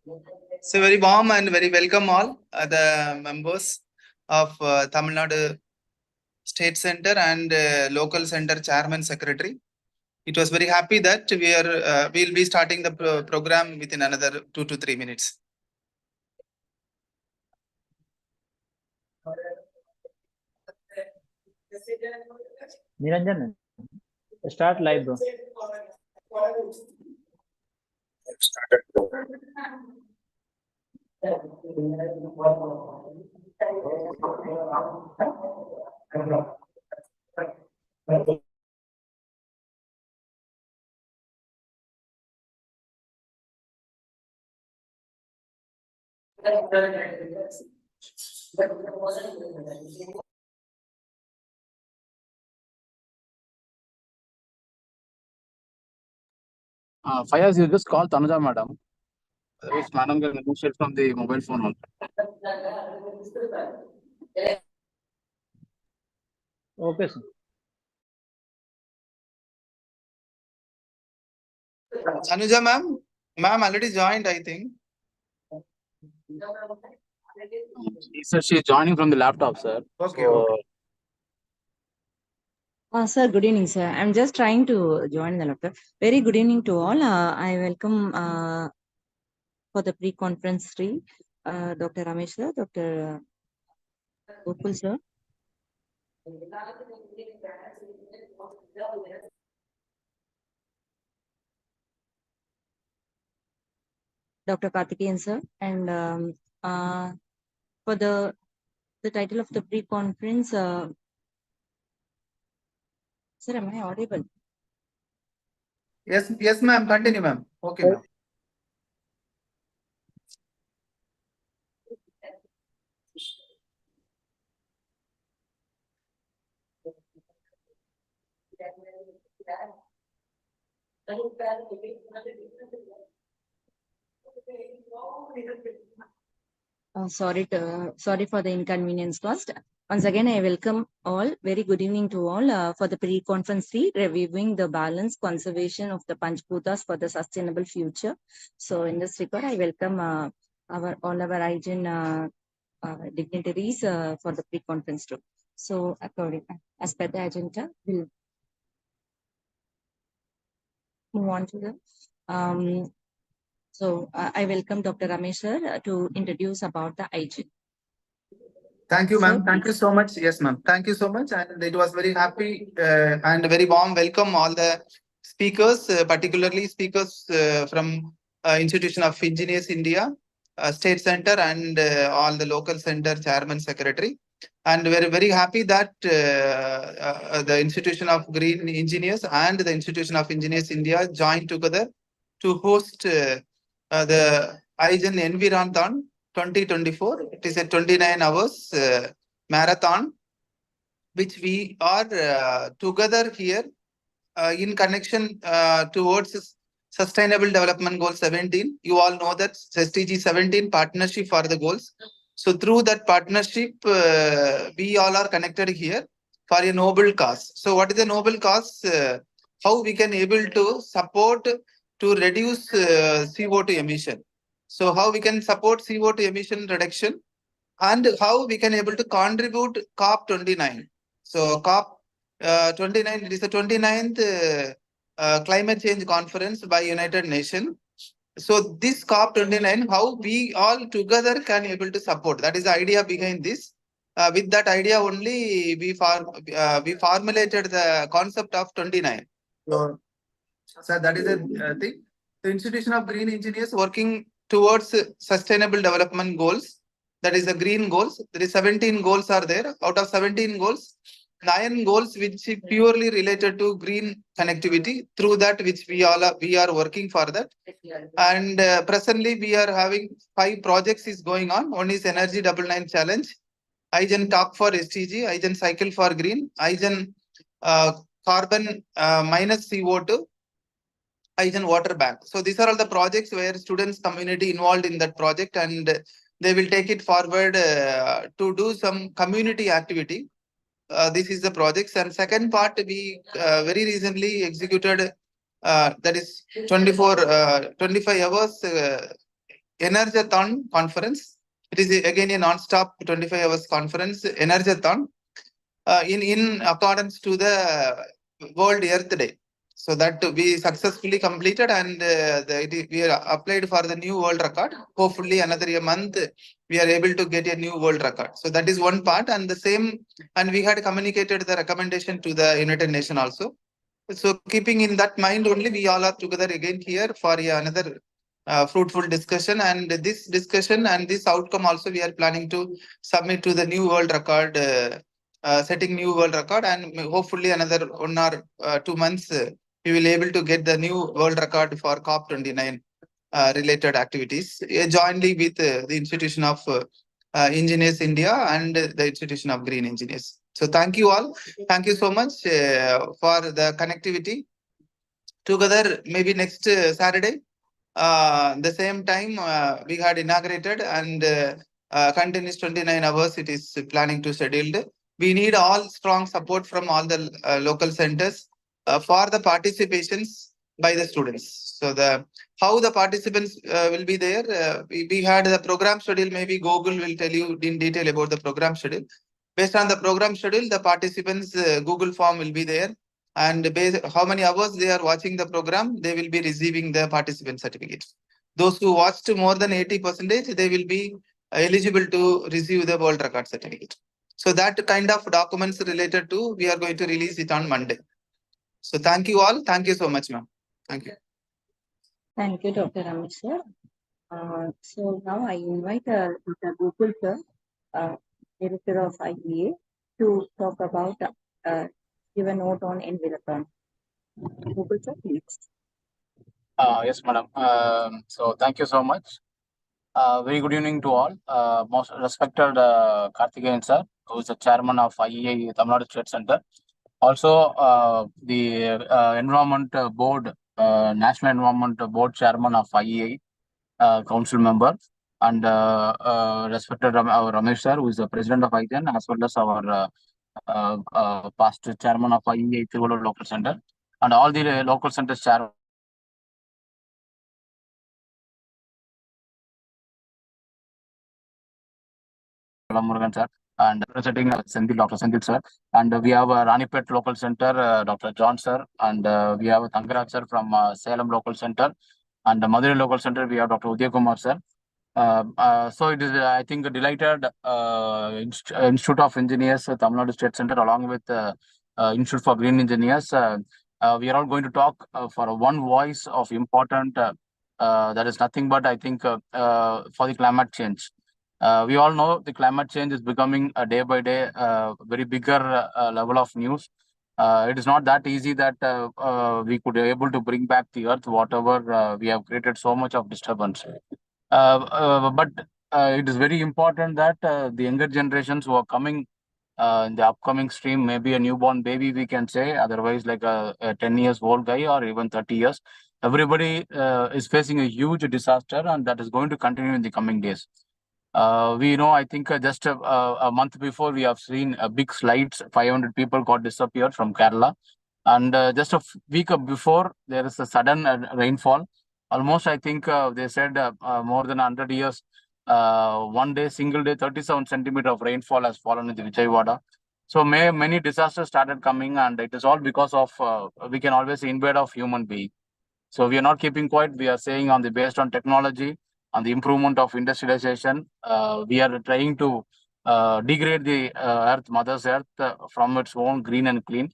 So very warm and very welcome all the members of Tamil Nadu State Center and Local Center Chairman Secretary. It was very happy that we'll be starting the program within another 2 to 3 minutes. Niranjan, start live, bro. Fayaz, you just call Tanuja madam. Otherwise, madam can negotiate from the mobile phone only. Okay, sir. Anuja ma'am already joined, I think. Sir, she is joining from the laptop, sir. Okay. So, Sir, good evening, sir. I'm just trying to join the laptop. Very good evening to all. I welcome for the pre-conference 3, Dr. Ramesh sir, Dr. Gokul sir. Dr. Karthikeyan sir, and for the title of the pre-conference, sir, am I audible? Yes, ma'am. Continue, ma'am. Okay, ma'am. Sorry for the inconvenience caused. Once again, I welcome all. Very good evening to all for the pre-conference 3, reviewing the balance conservation of the Panchbhutas for the sustainable future. So in this regard, I welcome all our IGEN dignitaries for the pre-conference 2. So according as per the agenda, we'll move on to the So I welcome Dr. Ramesh sir to introduce about the IGEN. Thank you, ma'am. Thank you so much. Yes, ma'am. Thank you so much. And it was very happy and very warm welcome all the speakers, particularly speakers from Institution of Engineers India, State Center, and all the local center chairman secretary. And we're very happy that the Institution of Green Engineers and the Institution of Engineers India joined together to host the IGEN Environthon 2024. It is a 29 hours marathon, which we are together here in connection towards Sustainable Development Goal 17. You all know that SDG 17 partnership for the goals. So through that partnership, we all are connected here for a noble cause. So what is the noble cause? How we can able to support to reduce CO2 emission. So how we can support CO2 emission reduction and how we can able to contribute COP29. So COP29, it is the 29th climate change conference by United Nations. So this COP29, how we all together can able to support. That is the idea behind this. With that idea only, we formulated the concept of 29. So that is a thing. The Institution of Green Engineers working towards sustainable development goals. That is the green goals. There is 17 goals are there. Out of 17 goals, 9 goals which is purely related to green connectivity. Through that, which we are working for that. And presently we are having 5 projects is going on. One is Energy 99 Challenge, IGEN Talk for SDG, IGEN Cycle for Green, IGEN Carbon minus CO2, IGEN Water Bank. So these are all the projects where students community involved in that project, and they will take it forward to do some community activity. This is the projects. And second part, we very recently executed that is 25 hours Energathon conference. It is again a non-stop 25 hours conference, Energathon, in accordance to the World Earth Day. So that we successfully completed, and we are applied for the new world record. Hopefully another a month we are able to get a new world record. So that is one part, and the same, and we had communicated the recommendation to the United Nations also. So keeping in that mind only, we all are together again here for another fruitful discussion. And this discussion and this outcome also we are planning to submit to the new world record, setting new world record, and hopefully another 1 or 2 months we will able to get the new world record for COP29 related activities, jointly with the Institution of Engineers India and the Institution of Green Engineers. So thank you all. Thank you so much for the connectivity. Together, maybe next Saturday, the same time we had inaugurated, and continuous 29 hours it is planning to scheduled. We need all strong support from all the local centers for the participations by the students. So the how the participants will be there. We had the program schedule. Maybe Google will tell you in detail about the program schedule. Based on the program schedule, the participants Google form will be there, and based how many hours they are watching the program, they will be receiving the participant certificate. Those who watched more than 80%, they will be eligible to receive the world record certificate. So that kind of documents related to, we are going to release it on Monday. So thank you all. Thank you so much, ma'am. Thank you. Thank you, Dr. Amit sir. So now I invite Dr. Gokul sir, Director of IEA, to talk about, give a note on Envirothon. Gokul sir, please. Yes, madam. So thank you so much. Very good evening to all. Most respected Karthikeyan sir, who is the chairman of IEA Tamil Nadu State Center. Also, the Environment Board, National Environment Board Chairman of IEA, Council Member, and respected Ramesh sir, who is the President of IEA, as well as our past Chairman of IEA Tiruvallur Local Center, and all the local centers chairman. Murugan sir, and representing Senthil, Dr. Senthil sir, and we have Ranipet Local Center, Dr. John sir, and we have Tangaraj sir from Salem Local Center, and the Madurai Local Center we have Dr. Udaya Kumar sir. So it is, I think, delighted Institute of Engineers, Tamil Nadu State Center, along with Institute for Green Engineers. We are all going to talk for one voice of important. That is nothing but, I think, for the climate change. We all know the climate change is becoming a day by day very bigger level of news. It is not that easy that we could be able to bring back the earth, whatever we have created so much of disturbance. But it is very important that the younger generations who are coming in the upcoming stream, maybe a newborn baby, we can say, otherwise like a 10 years old guy or even 30 years, everybody is facing a huge disaster, and that is going to continue in the coming days. We know, I think just a month before, we have seen a big slides, 500 people got disappeared from Kerala. And just a week before, there is a sudden rainfall. Almost, I think they said more than 100 years, one day, single day, 37 centimeter of rainfall has fallen in the Vijayawada. So many disasters started coming, and it is all because of, we can always say, invade of human being. So we are not keeping quiet. We are saying based on technology, on the improvement of industrialization, we are trying to degrade the earth, Mother's Earth, from its own green and clean.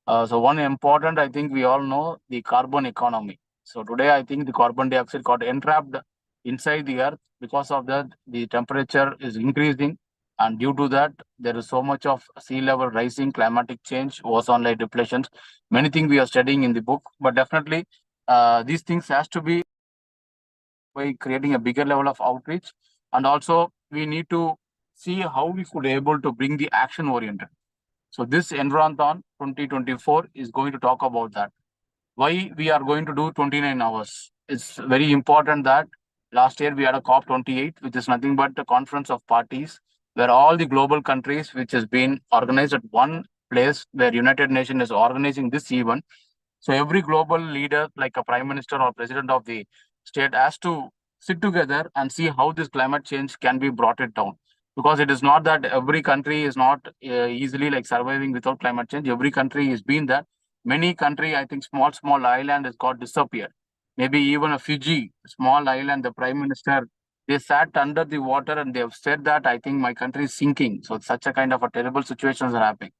So one important, I think we all know, the carbon economy. So today, I think the carbon dioxide got entrapped inside the earth. Because of that, the temperature is increasing. And due to that, there is so much of sea level rising, climatic change, ozone layer depletions, many things we are studying in the book. But definitely, these things has to be by creating a bigger level of outreach. And also, we need to see how we could able to bring the action oriented. So this Environthon 2024 is going to talk about that. Why we are going to do 29 hours? It's very important that last year we had a COP28, which is nothing but a conference of parties where all the global countries, which has been organized at one place, where United Nations is organizing this event. So every global leader, like a prime minister or president of the state, has to sit together and see how this climate change can be brought it down. Because it is not that every country is not easily like surviving without climate change. Every country has been that. Many country, I think, small island has got disappeared. Maybe even a Fiji, small island, the prime minister, they sat under the water and they have said that I think my country is sinking. So such a kind of a terrible situations are happening.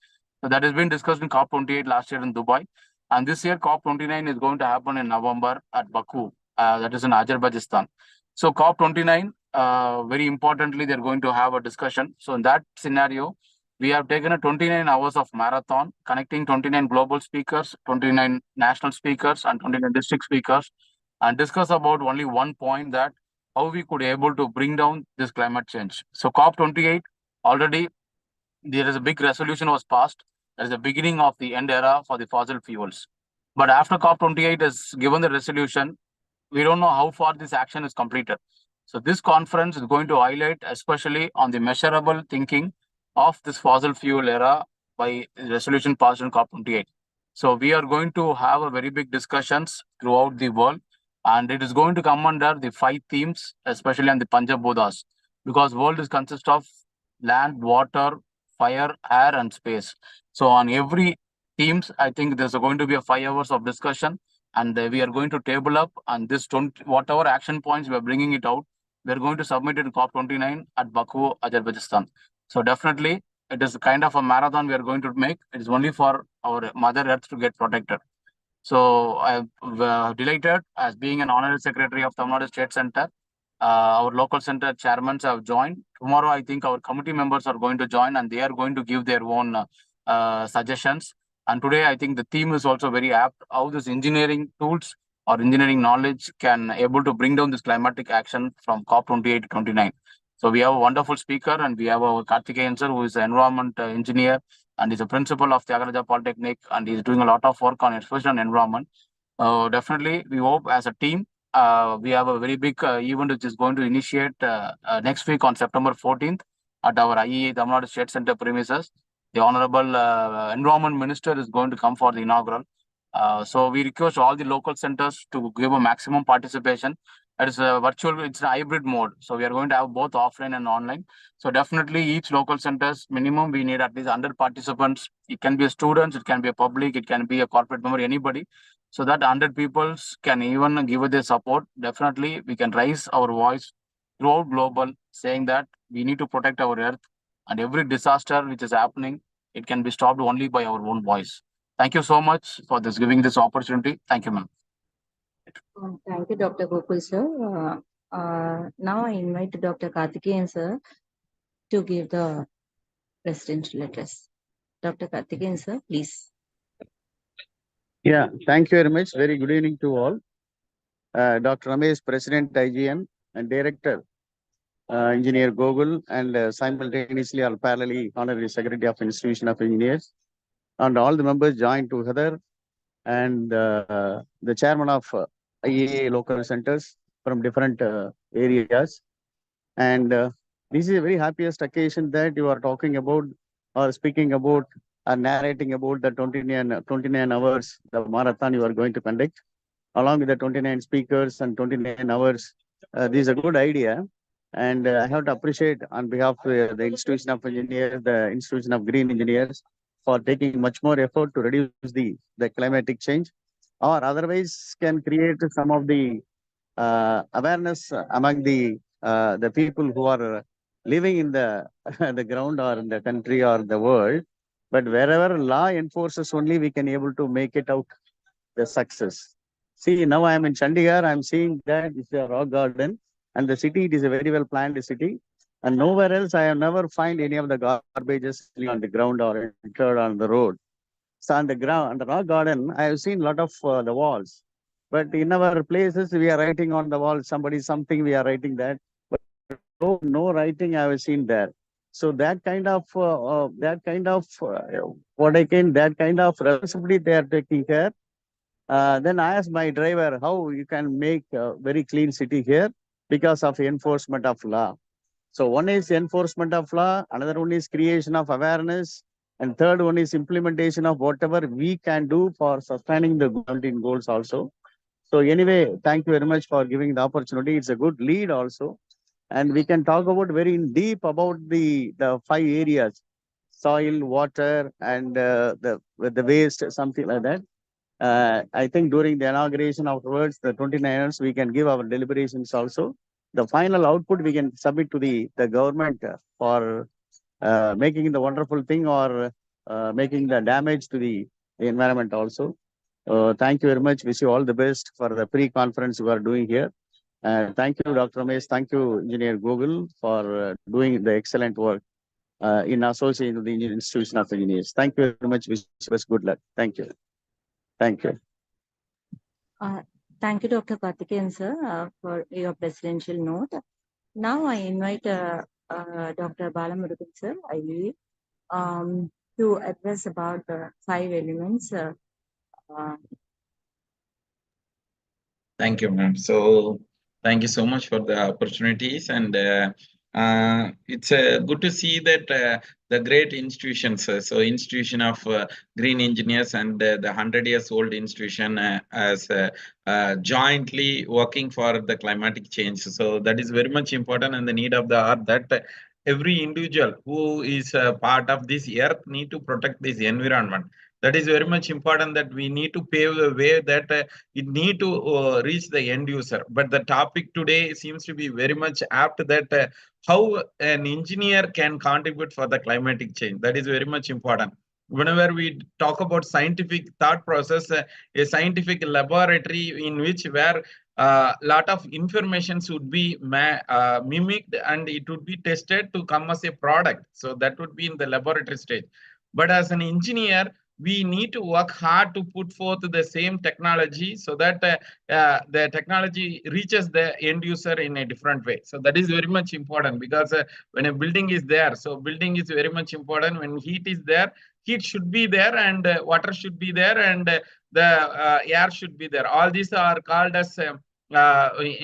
So that has been discussed in COP28 last year in Dubai. And this year, COP29 is going to happen in November at Baku, that is in Azerbaijan. So COP29, very importantly, they're going to have a discussion. So in that scenario, we have taken a 29 hours of marathon, connecting 29 global speakers, 29 national speakers, and 29 district speakers, and discuss about only one point, that how we could able to bring down this climate change. So COP28 already there is a big resolution was passed. That is the beginning of the end era for the fossil fuels. But after COP28 has given the resolution, we don't know how far this action is completed. So this conference is going to highlight especially on the measurable thinking of this fossil fuel era by resolution passed in COP28. So we are going to have a very big discussions throughout the world, and it is going to come under the 5 themes, especially on the Panchabuddhas, because world is consist of land, water, fire, air, and space. So on every themes, I think there's going to be a 5 hours of discussion, and we are going to table up, and this 20, whatever action points we are bringing it out, we are going to submit it in COP29 at Baku, Azerbaijan. So definitely, it is kind of a marathon we are going to make. It is only for our Mother Earth to get protected. So I'm delighted as being an honorary secretary of Tamil Nadu State Center. Our local center chairmen have joined. Tomorrow, I think our committee members are going to join, and they are going to give their own suggestions. And today, I think the theme is also very apt, how this engineering tools or engineering knowledge can able to bring down this climatic action from COP28 to 29. So we have a wonderful speaker, and we have our Karthikeyan sir, who is an environment engineer, and he's a principal of Tyagaraja Polytechnic, and he's doing a lot of work on especially on environment. Definitely, we hope as a team, we have a very big event which is going to initiate next week on September 14th at our IEA Tamil Nadu State Center premises. The Honorable Environment Minister is going to come for the inaugural. So we request all the local centers to give a maximum participation. It is a virtual, it's a hybrid mode. So we are going to have both offline and online. So definitely each local centers, minimum, we need at least 100 participants. It can be a student, it can be a public, it can be a corporate member, anybody. So that 100 people can even give their support. Definitely, we can raise our voice throughout global, saying that we need to protect our earth, and every disaster which is happening, it can be stopped only by our own voice. Thank you so much for this giving this opportunity. Thank you, ma'am. Thank you, Dr. Gokul, sir. Now I invite Dr. Karthikeyan, sir, to give the presidential address. Dr. Karthikeyan, sir, please. Yeah, thank you very much. Very good evening to all. Dr. Ramesh, President IGN, and Director, Engineer Gogul, and simultaneously or parallelly Honorary Secretary of Institution of Engineers, and all the members joined together, and the Chairman of IEA local centers from different areas. And this is a very happiest occasion that you are talking about or speaking about or narrating about the 29 hours, the marathon you are going to conduct, along with the 29 speakers and 29 hours. This is a good idea. And I have to appreciate on behalf of the Institution of Engineers, the Institution of Green Engineers, for taking much more effort to reduce the climatic change, or otherwise can create some of the awareness among the people who are living in the the ground or in the country or the world. But wherever law enforces only, we can able to make it out the success. See, now I am in Chandigarh. I am seeing that it's a rock garden, and the city, it is a very well planned city. And nowhere else I have never find any of the garbages on the ground or entered on the road. So on the ground, on the rock garden, I have seen a lot of the walls. But in our places, we are writing on the wall, somebody something, we are writing that. But no writing I have seen there. So that kind of what I can, that kind of responsibility they are taking care. Then I asked my driver how you can make a very clean city here because of enforcement of law. So one is enforcement of law, another one is creation of awareness, and third one is implementation of whatever we can do for sustaining the 17 goals also. So anyway, thank you very much for giving the opportunity. It's a good lead also. And we can talk about very in deep about the 5 areas: soil, water, and the waste, something like that. I think during the inauguration afterwards, the 29ers, we can give our deliberations also. The final output we can submit to the government for making the wonderful thing or making the damage to the environment also. Thank you very much. Wish you all the best for the pre-conference you are doing here. Thank you, Dr. Ramesh. Thank you, Engineer Google, for doing the excellent work in association with the Institution of Engineers. Thank you very much. Wish us good luck. Thank you. Thank you. Thank you, Dr. Karthikeyan, sir, for your presidential note. Now I invite Dr. Balamurugan, sir, I believe, to address about the 5 elements. Thank you, ma'am. So thank you so much for the opportunities, and it's good to see that the great institutions, so institution of green engineers and the 100 years old institution as jointly working for the climatic change. So that is very much important, and the need of the hour that every individual who is part of this earth need to protect this environment. That is very much important, that we need to pave the way that it need to reach the end user. But the topic today seems to be very much apt, that how an engineer can contribute for the climatic change. That is very much important. Whenever we talk about scientific thought process, a scientific laboratory in which where lot of information should be mimicked and it would be tested to come as a product. So that would be in the laboratory stage. But as an engineer, we need to work hard to put forth the same technology so that the technology reaches the end user in a different way. So that is very much important, because when a building is there, so building is very much important. When heat is there, heat should be there, and water should be there, and the air should be there. All these are called as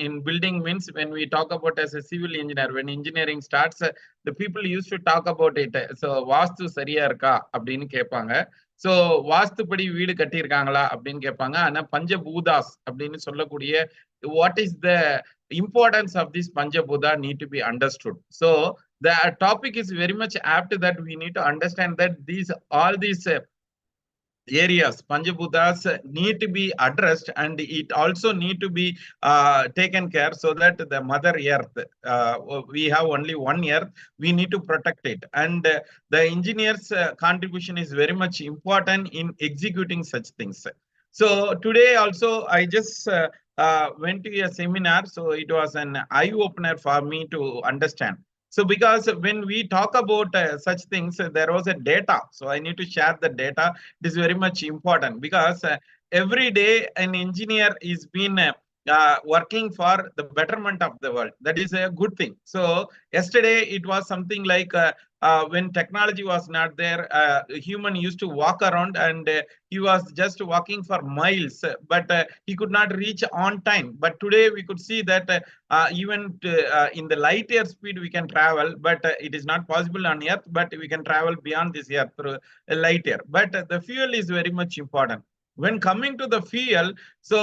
in building means, when we talk about as a civil engineer, when engineering starts, the people used to talk about it. So vastu சரியா இருக்கா அப்படின்னு கேட்பாங்க. So வாஸ்துப்படி வீடு கட்டியிருக்காங்களா அப்படின்னு கேட்பாங்க. ஆனா பஞ்சபூதாஸ் அப்படின்னு சொல்லக்கூடிய what is the importance of this Panjabhuta need to be understood. So the topic is very much apt, that we need to understand that all these areas, Panjabhutas, need to be addressed, and it also need to be taken care, so that the mother earth, we have only one earth, we need to protect it. And the engineers contribution is very much important in executing such things. So today also I just went to a seminar, so it was an eye opener for me to understand. So because when we talk about such things, there was a data. So I need to share the data. It is very much important, because every day an engineer is been working for the betterment of the world. That is a good thing. So yesterday it was something like when technology was not there, human used to walk around, and he was just walking for miles, but he could not reach on time. But today we could see that even in the light year speed we can travel, but it is not possible on earth, but we can travel beyond this earth through a light year. But the fuel is very much important. When coming to the fuel, so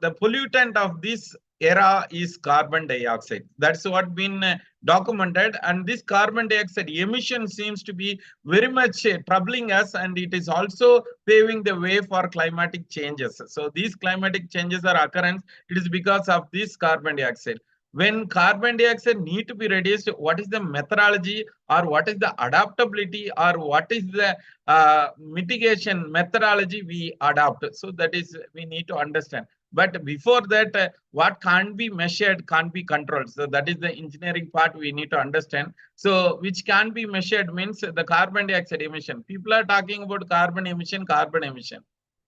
the pollutant of this era is carbon dioxide. That's what been documented, and this carbon dioxide emission seems to be very much troubling us, and it is also paving the way for climatic changes. So these climatic changes are occurrence, it is because of this carbon dioxide. When carbon dioxide need to be reduced, what is the methodology, or what is the adaptability, or what is the mitigation methodology we adopt? So that is we need to understand. But before that, what can't be measured can't be controlled. So that is the engineering part we need to understand. So which can be measured means the carbon dioxide emission. People are talking about carbon emission, carbon emission.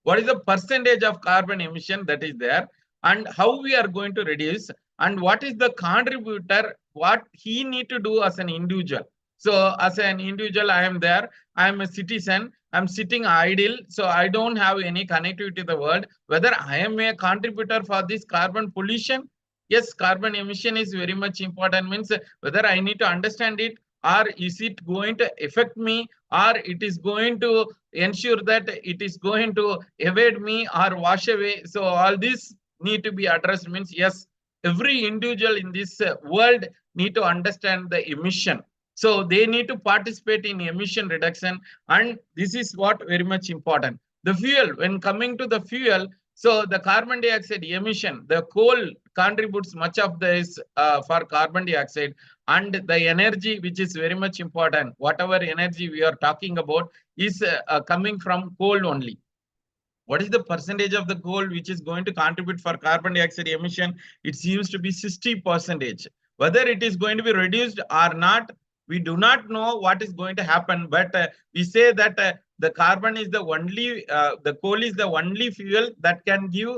What is the percentage of carbon emission that is there, and how we are going to reduce, and what is the contributor, what he need to do as an individual. So as an individual, I am there, I am a citizen, I'm sitting idle, so I don't have any connectivity to the world. Whether I am a contributor for this carbon pollution? Yes, carbon emission is very much important, means whether I need to understand it, or is it going to affect me, or it is going to ensure that it is going to evade me or wash away. So all this need to be addressed means, yes, every individual in this world need to understand the emission. So they need to participate in emission reduction, and this is what very much important. The fuel, when coming to the fuel, so the carbon dioxide emission, the coal contributes much of this for carbon dioxide, and the energy, which is very much important. Whatever energy we are talking about is coming from coal only. What is the percentage of the coal which is going to contribute for carbon dioxide emission? It seems to be 60%. Whether it is going to be reduced or not, we do not know what is going to happen, but we say that the carbon is the only, the coal is the only fuel that can give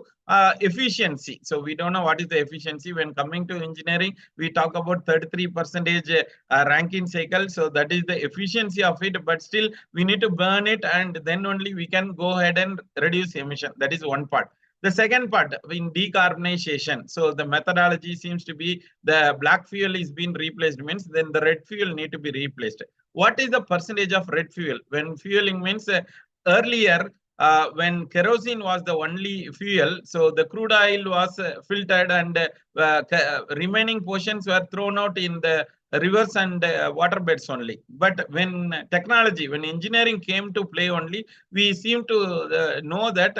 efficiency. So we don't know what is the efficiency. When coming to engineering, we talk about 33% Rankine cycle. So that is the efficiency of it, but still we need to burn it, and then only we can go ahead and reduce emission. That is one part. The second part in decarbonization. So the methodology seems to be the black fuel is being replaced, means then the red fuel need to be replaced. What is the percentage of red fuel? When fueling means earlier, when kerosene was the only fuel, so the crude oil was filtered, and remaining portions were thrown out in the rivers and water beds only. But when technology, when engineering came to play only, we seem to know that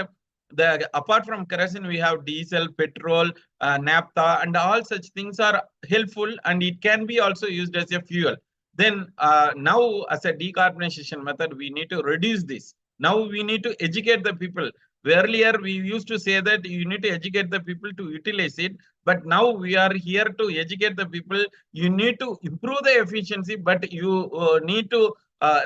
apart from kerosene, we have diesel, petrol, naphtha, and all such things are helpful, and it can be also used as a fuel. Then now, as a decarbonization method, we need to reduce this. Now we need to educate the people. Earlier, we used to say that you need to educate the people to utilize it, but now we are here to educate the people. You need to improve the efficiency, but you need to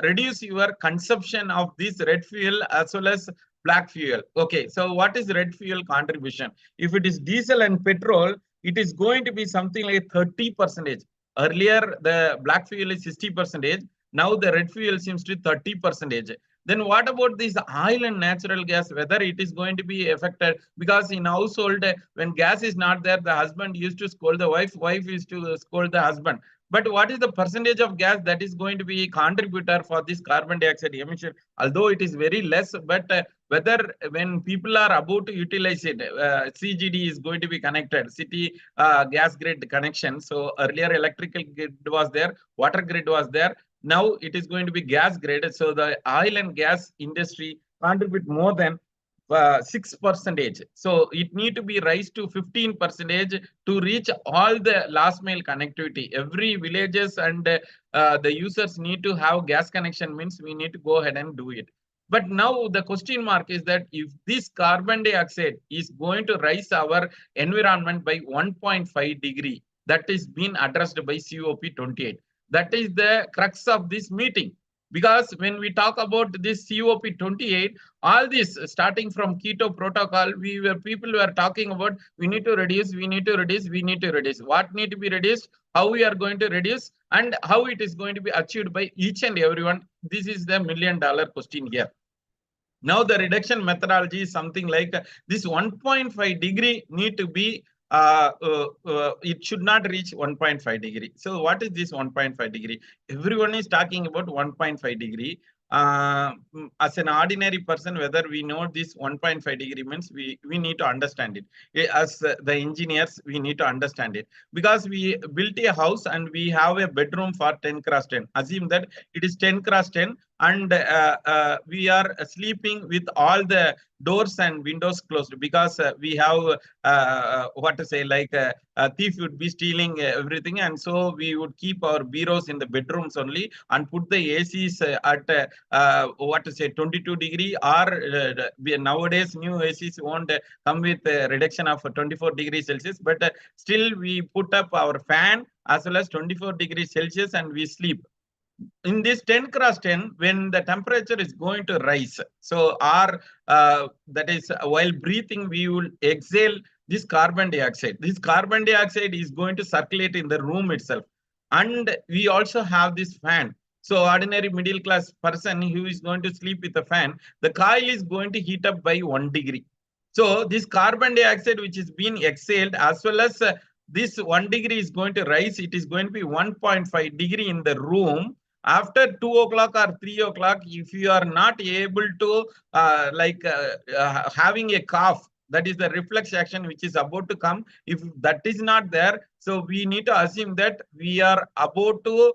reduce your consumption of this red fuel as well as black fuel. Okay, so what is red fuel contribution? If it is diesel and petrol, it is going to be something like 30%. Earlier, the black fuel is 60%. Now the red fuel seems to be 30%. Then what about this oil and natural gas, whether it is going to be affected? Because in household, when gas is not there, the husband used to scold the wife, wife used to scold the husband. But what is the percentage of gas that is going to be a contributor for this carbon dioxide emission? Although it is very less, but whether when people are about to utilize it, CGD is going to be connected, city gas grid connection. So earlier electrical grid was there, water grid was there. Now it is going to be gas grid. So the oil and gas industry contribute more than 6%. So it need to be raised to 15% to reach all the last mile connectivity. Every villages and the users need to have gas connection, means we need to go ahead and do it. But now the question mark is that if this carbon dioxide is going to rise our environment by 1.5 degree, that is being addressed by COP28. That is the crux of this meeting. Because when we talk about this COP28, all this starting from Keto Protocol, people were talking about we need to reduce, we need to reduce, we need to reduce. What need to be reduced, how we are going to reduce, and how it is going to be achieved by each and everyone. This is the $1 million question here. Now the reduction methodology is something like this 1.5 degree need to be it should not reach 1.5 degree. So what is this 1.5 degree? Everyone is talking about 1.5 degree. As an ordinary person, whether we know this 1.5 degree means, we need to understand it. As the engineers, we need to understand it. Because we built a house and we have a bedroom for 10 cross 10. Assume that it is 10 cross 10 and we are sleeping with all the doors and windows closed, because we have what to say, like a thief would be stealing everything, and so we would keep our bureaus in the bedrooms only and put the ACs at what to say 22 degree, or nowadays new ACs won't come with a reduction of 24 degrees Celsius, but still we put up our fan as well as 24 degrees Celsius and we sleep. In this 10 cross 10, when the temperature is going to rise, so that is while breathing, we will exhale this carbon dioxide. This carbon dioxide is going to circulate in the room itself. And we also have this fan. So ordinary middle class person who is going to sleep with a fan, the coil is going to heat up by 1 degree. So this carbon dioxide which is being exhaled, as well as this 1 degree is going to rise, it is going to be 1.5 degree in the room. After 2 o'clock or 3 o'clock, if you are not able to having a cough, That is the reflex action which is about to come. If that is not there, so we need to assume that we are about to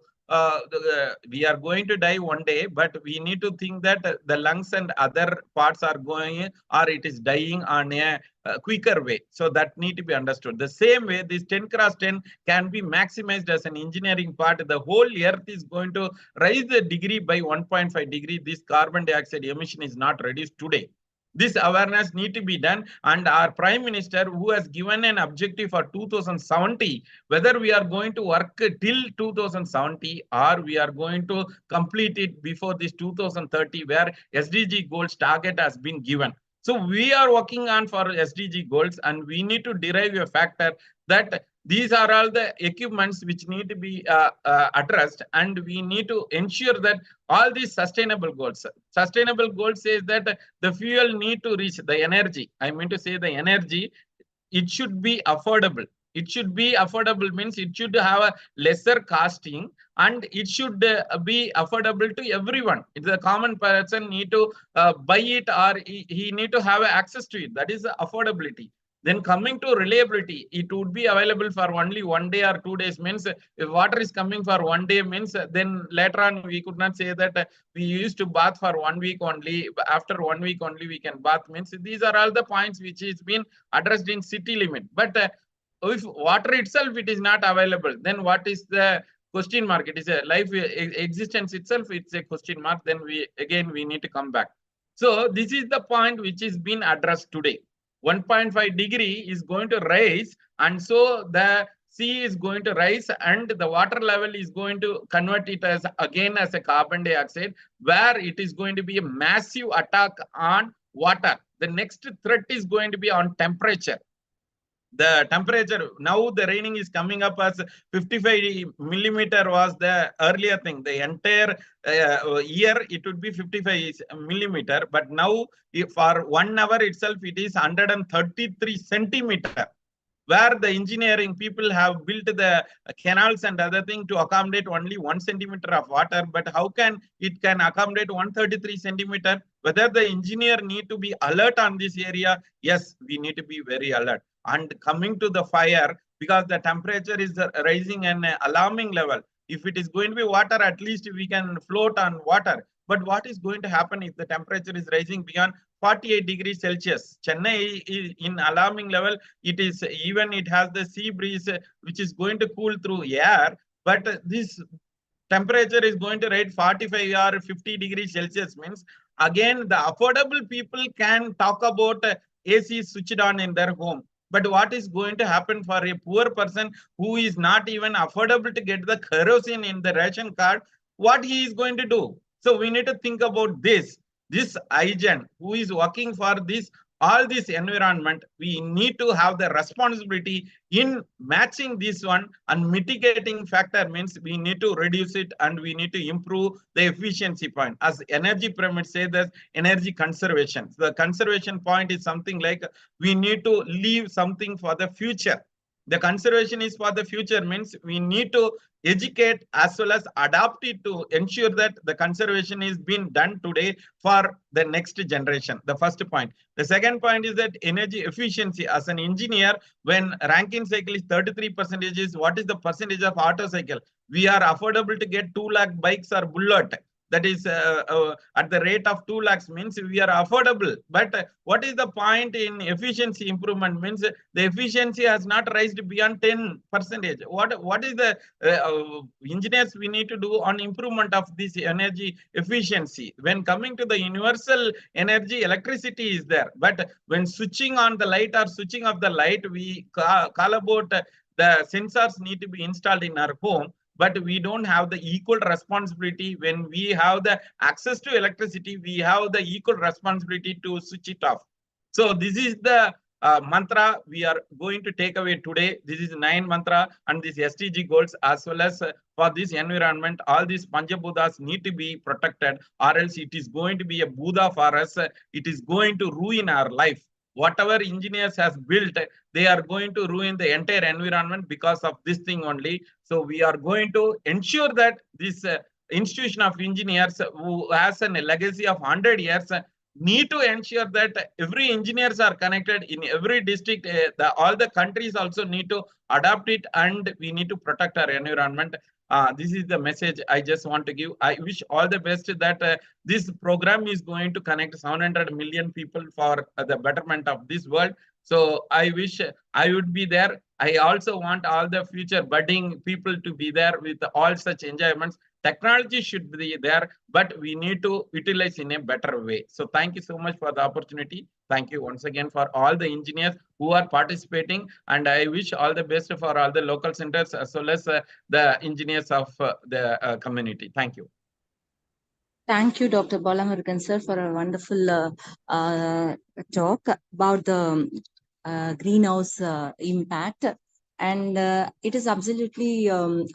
we are going to die one day, but we need to think that the lungs and other parts are going, or it is dying on a quicker way. So that need to be understood. The same way, this 10 cross 10 can be maximized as an engineering part. The whole earth is going to rise the degree by 1.5 degree. This carbon dioxide emission is not reduced today. This awareness need to be done, and our prime minister, who has given an objective for 2070, whether we are going to work till 2070 or we are going to complete it before this 2030, where SDG goals target has been given. So we are working on for SDG goals, and we need to derive a factor that these are all the equipments which need to be addressed, and we need to ensure that all these sustainable goals. Sustainable goals says that the fuel need to reach the energy. I mean to say the energy, it should be affordable. It should be affordable means it should have a lesser costing, and it should be affordable to everyone. It's a common person need to buy it, or he need to have access to it. That is affordability. Then coming to reliability, it would be available for only 1 day or 2 days. Means if water is coming for 1 day, means then later on we could not say that we used to bath for 1 week only. After 1 week only we can bath. Means these are all the points which is been addressed in city limit. But if water itself it is not available, then what is the question mark? It is a life existence itself. It's a question mark. Then we need to come back. So this is the point which is being addressed today. 1.5 degree is going to rise, and so the sea is going to rise, and the water level is going to convert it as again as a carbon dioxide, where it is going to be a massive attack on water. The next threat is going to be on temperature. The temperature, now the raining is coming up as 55 millimeter was the earlier thing. The entire year it would be 55 millimeter, but now for 1 hour itself it is 133 centimeter, where the engineering people have built the canals and other thing to accommodate only 1 centimeter of water. But how can it can accommodate 133 centimeter? Whether the engineer need to be alert on this area? Yes, we need to be very alert. And coming to the fire, because the temperature is rising an alarming level. If it is going to be water, at least we can float on water. But what is going to happen if the temperature is rising beyond 48 degrees Celsius? Chennai is in alarming level. It is even it has the sea breeze which is going to cool through air, but this temperature is going to rate 45 or 50 degrees Celsius. Means again the affordable people can talk about AC switched on in their home. But what is going to happen for a poor person who is not even affordable to get the kerosene in the ration card? What he is going to do? So we need to think about this. This agent who is working for this, all this environment, we need to have the responsibility in matching this one, and mitigating factor means we need to reduce it and we need to improve the efficiency point. As energy pyramid says, that energy conservation. The conservation point is something like we need to leave something for the future. The conservation is for the future means we need to educate as well as adapt it to ensure that the conservation is being done today for the next generation. The first point. The second point is that energy efficiency. As an engineer, when Rankine cycle is 33%, is what is the percentage of auto cycle? We are affordable to get 2 lakh bikes or bullet. That is at the rate of 2 lakhs means we are affordable. But what is the point in efficiency improvement? Means the efficiency has not raised beyond 10%. What is the engineers we need to do on improvement of this energy efficiency? When coming to the universal energy, electricity is there. But when switching on the light or switching off the light, we call about the sensors need to be installed in our home. But we don't have the equal responsibility. When we have the access to electricity, we have the equal responsibility to switch it off. So this is the mantra we are going to take away today. This is 9 mantra and these SDG goals, as well as for this environment, all these Panchabuddhas need to be protected, or else it is going to be a Buddha for us. It is going to ruin our life. Whatever engineers has built, they are going to ruin the entire environment because of this thing only. So we are going to ensure that this institution of engineers who has a legacy of 100 years, need to ensure that every engineers are connected in every district. All the countries also need to adopt it, and we need to protect our environment. This is the message I just want to give. I wish all the best that this program is going to connect 700 million people for the betterment of this world. So I wish I would be there. I also want all the future budding people to be there with all such enjoyments. Technology should be there, but we need to utilize in a better way. So thank you so much for the opportunity. Thank you once again for all the engineers who are participating, and I wish all the best for all the local centers as well as the engineers of the community. Thank you. Thank you, Dr. Balamurugan sir, for a wonderful talk about the greenhouse impact. And it is absolutely, you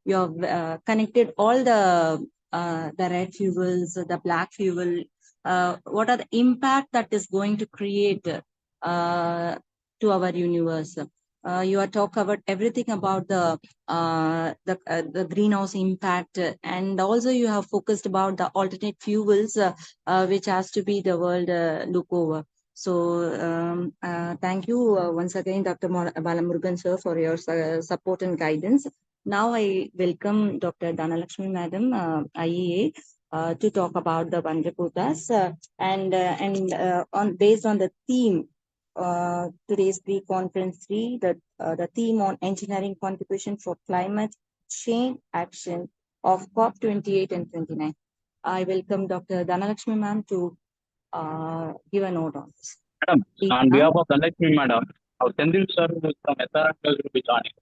have connected all the red fuels, the black fuel, what are the impact that is going to create to our universe. You are talk about everything about the greenhouse impact, and also you have focused about the alternate fuels, which has to be the world look over. So thank you once again, Dr. Balamurugan sir, for your support and guidance. Now I welcome Dr. Dhanalakshmi Madam, IEA, to talk about the Panchaputas, and based on the theme. Today's pre-conference 3, the theme on engineering contribution for climate change action of COP28 and 29. I welcome Dr. Dhanalakshmi ma'am to give a note on this. Madam, Please, on ma'am. behalf of Dhanalakshmi Madam, our Sendil sir from SRM will be joining.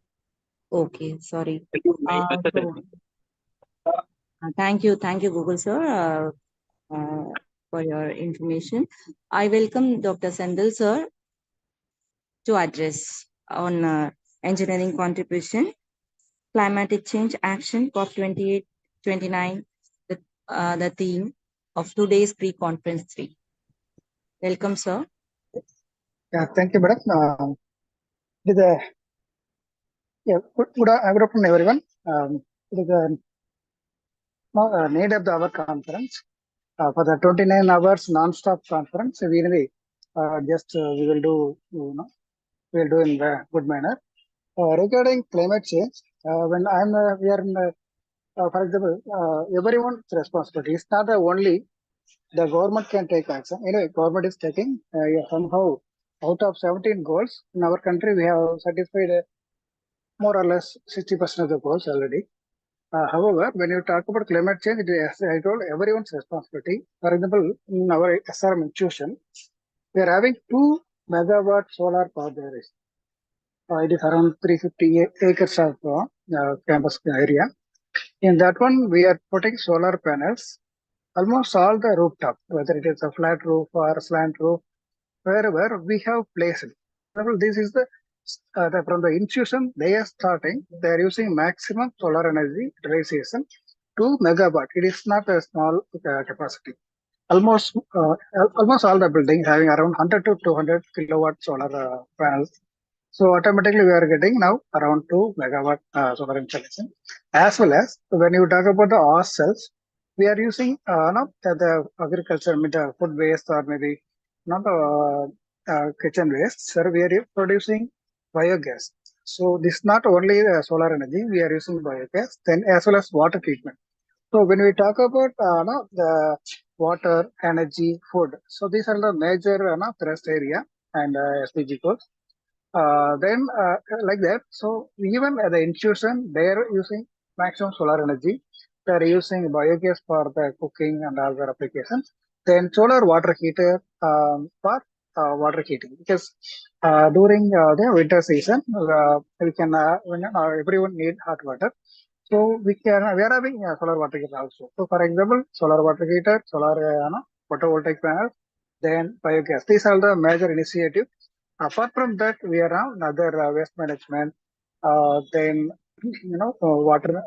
Okay, sorry. Thank you, Mr. So, thank you, Google sir, for your information. I welcome Dr. Sendil sir to address on engineering contribution, climatic change action, COP28, 29, the theme of today's pre-conference 3. Welcome, sir. Yeah, thank you, madam. Good afternoon, everyone. It is a need of our conference for the 29 hours non-stop conference. We will do, we will do in a good manner. Regarding climate change, when we are in, for example, everyone's responsibility. It's not only the government can take action. Anyway, government is taking somehow out of 17 goals in our country, we have satisfied more or less 60% of the goals already. However, when you talk about climate change, it is, I told, everyone's responsibility. For example, in our SRM institution, we are having 2 megawatt solar power there. It is around 350 acres of campus area. In that one, we are putting solar panels almost all the rooftop, whether it is a flat roof or a slant roof, wherever we have placed. This is from the institution, they are starting, they are using maximum solar energy utilization 2 megawatt. It is not a small capacity. Almost all the buildings having around 100 to 200 kilowatt solar panels. So automatically we are getting now around 2 megawatt solar installation. As well as when you talk about the ourselves, we are using the agriculture, the food waste or maybe not kitchen waste. Sir, we are producing biogas. So this is not only solar energy, we are using biogas, then as well as water treatment. So when we talk about the water, energy, food, so these are the major thrust area and SDG goals. Then like that, so even at the institution, they are using maximum solar energy. They are using biogas for the cooking and other applications. Then solar water heater for water heating, because during the winter season, we can when everyone need hot water, so we are having solar water heater also. So for example, solar water heater, solar photovoltaic panel, then biogas. These are the major initiatives. Apart from that, we are now another waste management, then water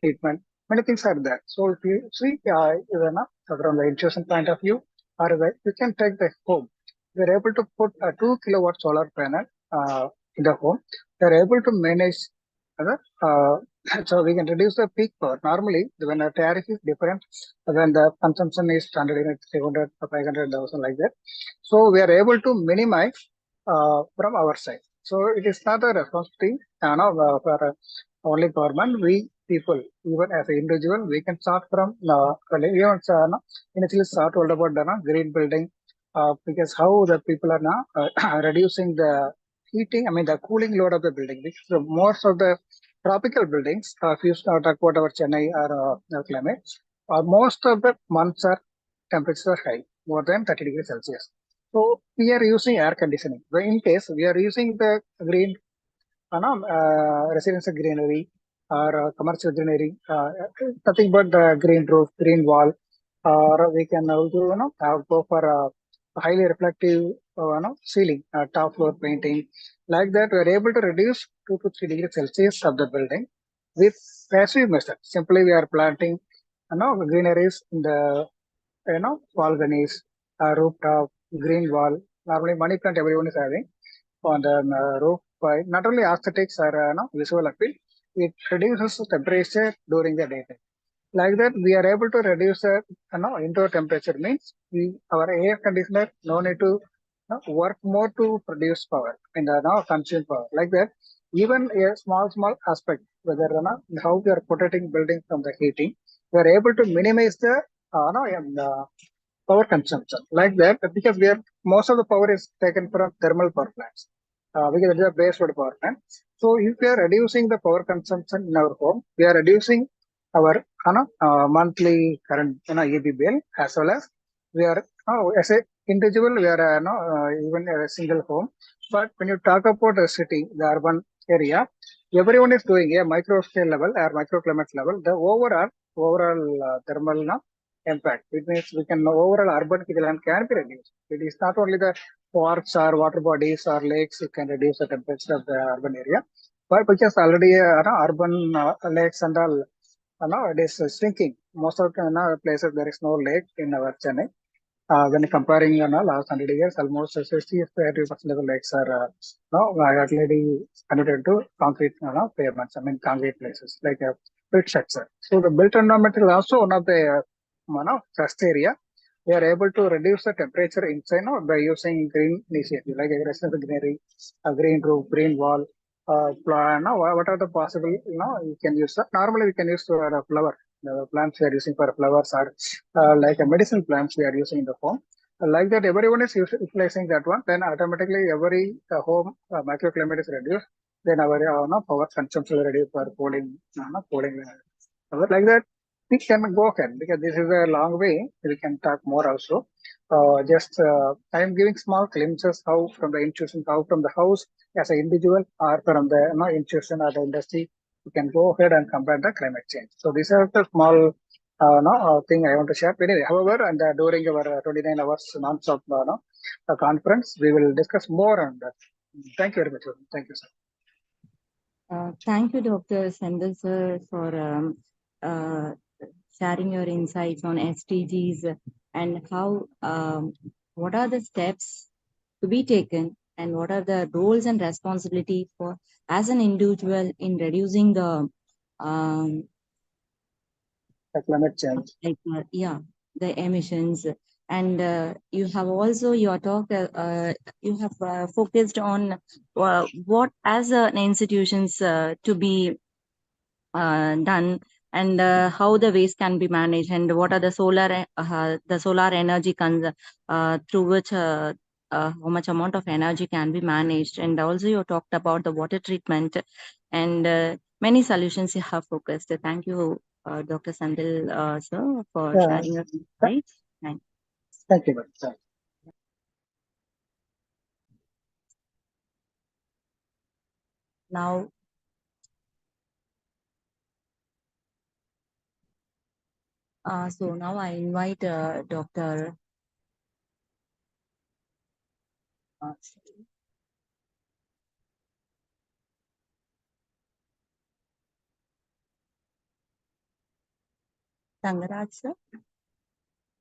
treatment. Many things are there. So if you see, from the institution point of view, or you can take the home. We are able to put a 2 kilowatt solar panel in the home. They are able to manage So we can reduce the peak power. Normally, when the tariff is different, when the consumption is standard unit 300, 500,000 like that. So we are able to minimize from our side. So it is not a responsibility for only government. We people, even as an individual, we can start from even initially start told about the green building because how the people are now reducing the heating, I mean the cooling load of the building. Because most of the tropical buildings, if you talk about our Chennai or climate, most of the months are temperatures are high, more than 30 degrees Celsius. So we are using air conditioning. But in case we are using the green, residential greenery or commercial greenery, nothing but the green roof, green wall, or we can also go for a highly reflective ceiling, top floor painting. Like that, we are able to reduce 2 to 3 degrees Celsius of the building with passive method. Simply, we are planting greeneries in the balconies, rooftop, green wall. Normally, money plant everyone is having on the roof. By not only aesthetics or visual appeal, it reduces the temperature during the daytime. Like that, we are able to reduce the indoor temperature. Means our air conditioner no need to work more to produce power in the consume power. Like that, even a small aspect, whether how we are protecting building from the heating, we are able to minimize the power consumption. Like that, because we are most of the power is taken from thermal power plants, because it is a base load power plant. So if we are reducing the power consumption in our home, we are reducing our monthly current EB bill, as well as we are as a individual we are even a single home. But when you talk about a city, the urban area, everyone is doing a micro scale level or microclimate level. The overall thermal impact. It means we can overall urban land can be reduced. It is not only the parks or water bodies or lakes you can reduce the temperature of the urban area, but because already urban lakes and all, it is shrinking. Most of the places there is no lake in our Chennai. When comparing last 100 years, almost 60 to 80% of the lakes are already converted to concrete pavements. I mean concrete places like a built structure. So the built environment is also one of the trust area. We are able to reduce the temperature inside by using green initiative like a residential greenery, a green roof, green wall, plan. What are the possible? You can use that. Normally we can use flower. The plants we are using for flowers are like a medicine plants we are using in the home. Like that, everyone is utilizing that one. Then automatically every home microclimate is reduced. Then our power consumption will reduce for cooling, cooling. Like that, we can go ahead because this is a long way. We can talk more also. I am giving small glimpses how from the institution, how from the house as an individual, or from the institution or the industry, we can go ahead and combat the climate change. So these are the small thing I want to share. But anyway, however, and during our 29 hours non-stop conference, we will discuss more on that. Thank you very much. Thank you, sir. Thank you, Dr. Sendal sir, for sharing your insights on SDGs and how what are the steps to be taken and what are the roles and responsibility for as an individual in reducing the climate change. The emissions. And you have also your talk. You have focused on what as institutions to be done, and how the waste can be managed, and what are the solar energy through which how much amount of energy can be managed. And also you talked about the water treatment and many solutions you have focused. Thank you, Dr. Sandil sir, for sharing your insights. Thank you. Sir. Now, so now I invite Dr. Tangaraj sir.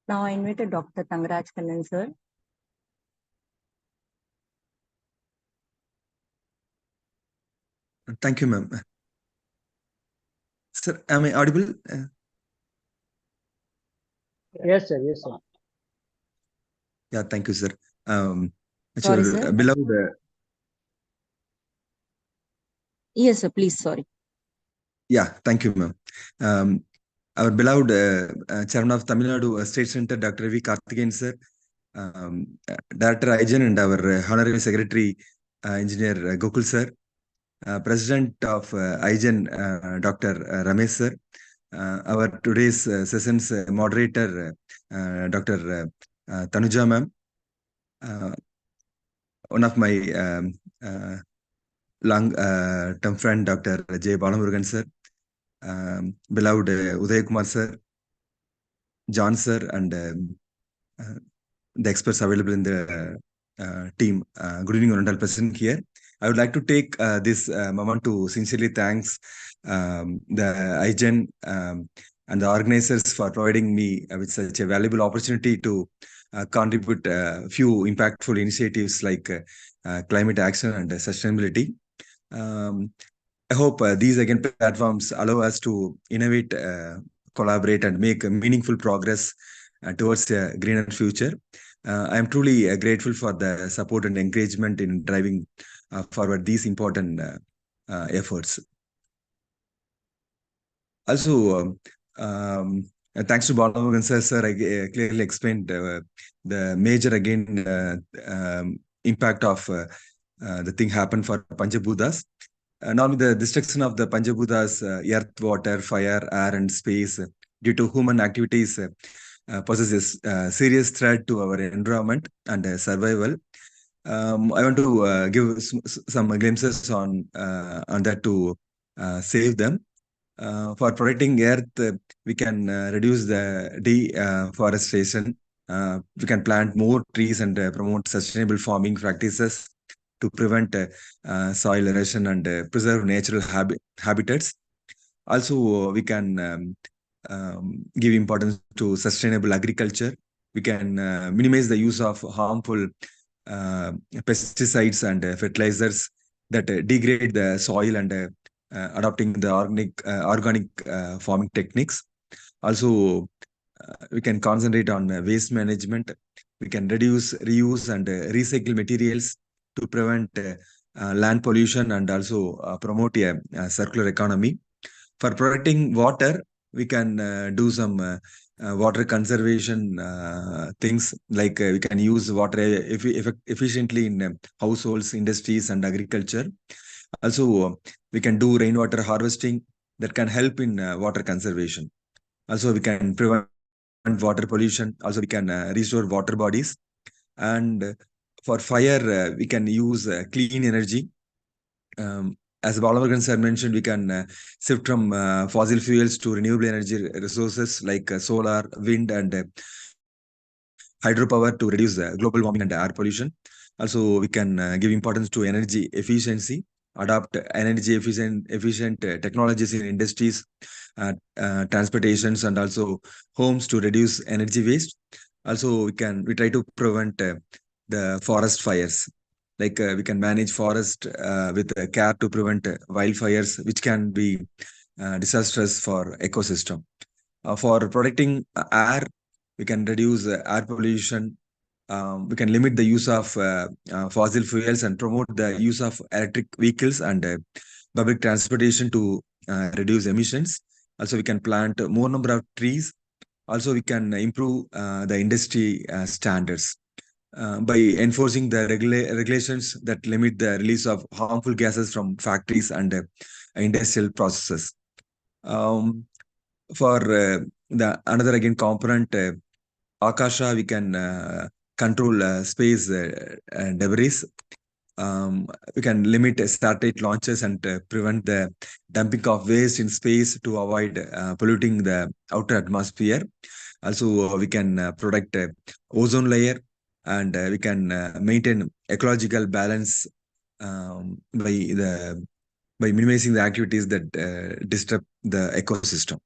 Now I invite Dr. Tangaraj Kannan sir. Thank you, ma'am. Sir, am I audible? Yes, sir. Yes, sir. Yeah, thank you, sir. Sorry, Your sir. beloved, Yes, sir. Please, sorry. yeah, thank you, ma'am. Our beloved Chairman of Tamil Nadu State Center, Dr. V. Karthikeyan, sir, Director Ijen, and our Honorary Secretary, Engineer Gokul, sir, President of Ijen, Dr. Ramesh, sir, our today's session's moderator, Dr. Tanuja, ma'am, one of my long-term friend, Dr. J. Balamurugan, sir, beloved Uday Kumar, sir, John, sir, and the experts available in the team. Good evening, Honorable President here. I would like to take this moment to sincerely thanks the IGEN and the organizers for providing me with such a valuable opportunity to contribute a few impactful initiatives like climate action and sustainability. I hope these again platforms allow us to innovate, collaborate, and make meaningful progress towards a greener future. I am truly grateful for the support and encouragement in driving forward these important efforts. Also, thanks to Balamurugan sir, I clearly explained the major impact of the thing happened for Panchabhutas. Normally, the destruction of the Panchabhutas, earth, water, fire, air, and space due to human activities poses a serious threat to our environment and survival. I want to give some glimpses on that to save them. For protecting Earth, we can reduce the deforestation. We can plant more trees and promote sustainable farming practices to prevent soil erosion and preserve natural habitats. Also, we can give importance to sustainable agriculture. We can minimize the use of harmful pesticides and fertilizers that degrade the soil and adopting the organic farming techniques. Also, we can concentrate on waste management. We can reduce, reuse, and recycle materials to prevent land pollution and also promote a circular economy. For protecting water, we can do some water conservation things like we can use water efficiently in households, industries, and agriculture. Also, we can do rainwater harvesting that can help in water conservation. Also, we can prevent water pollution. Also, we can restore water bodies. And for fire, we can use clean energy. As Balamurugan sir mentioned, we can shift from fossil fuels to renewable energy resources like solar, wind, and hydropower to reduce global warming and air pollution. Also, we can give importance to energy efficiency, adopt energy efficient technologies in industries, transportations, and also homes to reduce energy waste. Also, we try to prevent the forest fires. Like we can manage forest with care to prevent wildfires, which can be disastrous for ecosystem. For protecting air, we can reduce air pollution. We can limit the use of fossil fuels and promote the use of electric vehicles and public transportation to reduce emissions. Also, we can plant more number of trees. Also, we can improve the industry standards by enforcing the regulations that limit the release of harmful gases from factories and industrial processes. For the another again component, Akasha, we can control space debris. We can limit satellite launches and prevent the dumping of waste in space to avoid polluting the outer atmosphere. Also, we can protect ozone layer and we can maintain ecological balance by minimizing the activities that disrupt the ecosystem.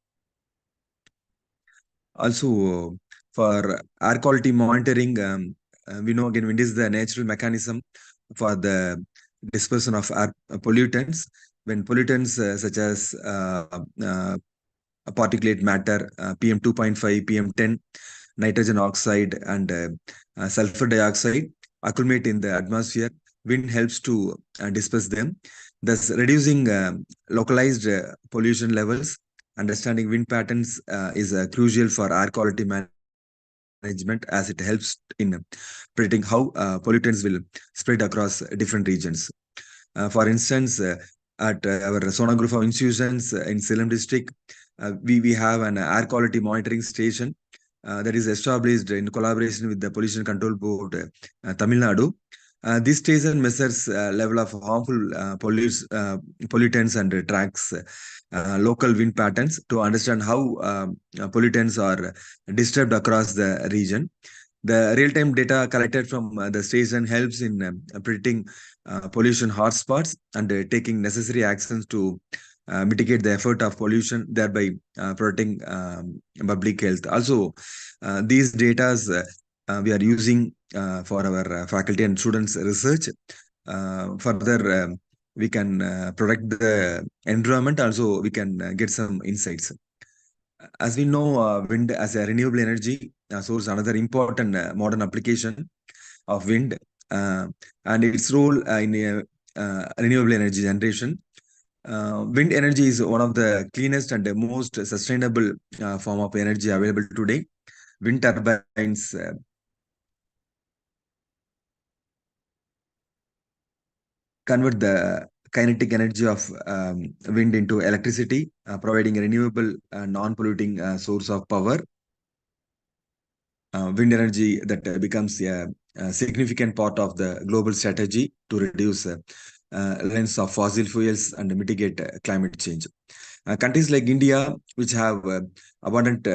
Also, for air quality monitoring, we know again wind is the natural mechanism for the dispersion of air pollutants. When pollutants such as particulate matter, PM 2.5, PM 10, nitrogen oxide, and sulfur dioxide accumulate in the atmosphere. Wind helps to disperse them, thus reducing localized pollution levels. Understanding wind patterns is crucial for air quality management, as it helps in predicting how pollutants will spread across different regions. For instance, at our sonographer institutions in Salem district, we have an air quality monitoring station that is established in collaboration with the Pollution Control Board, Tamil Nadu. This station measures level of harmful pollutants and tracks local wind patterns to understand how pollutants are disturbed across the region. The real-time data collected from the station helps in predicting pollution hotspots and taking necessary actions to mitigate the effect of pollution, thereby protecting public health. Also, these data we are using for our faculty and students research. Further, we can protect the environment. Also, we can get some insights. As we know, wind as a renewable energy source, another important modern application of wind and its role in renewable energy generation. Wind energy is one of the cleanest and the most sustainable form of energy available today. Wind turbines convert the kinetic energy of wind into electricity, providing a renewable, non-polluting source of power. Wind energy that becomes a significant part of the global strategy to reduce reliance of fossil fuels and mitigate climate change. Countries like India, which have abundant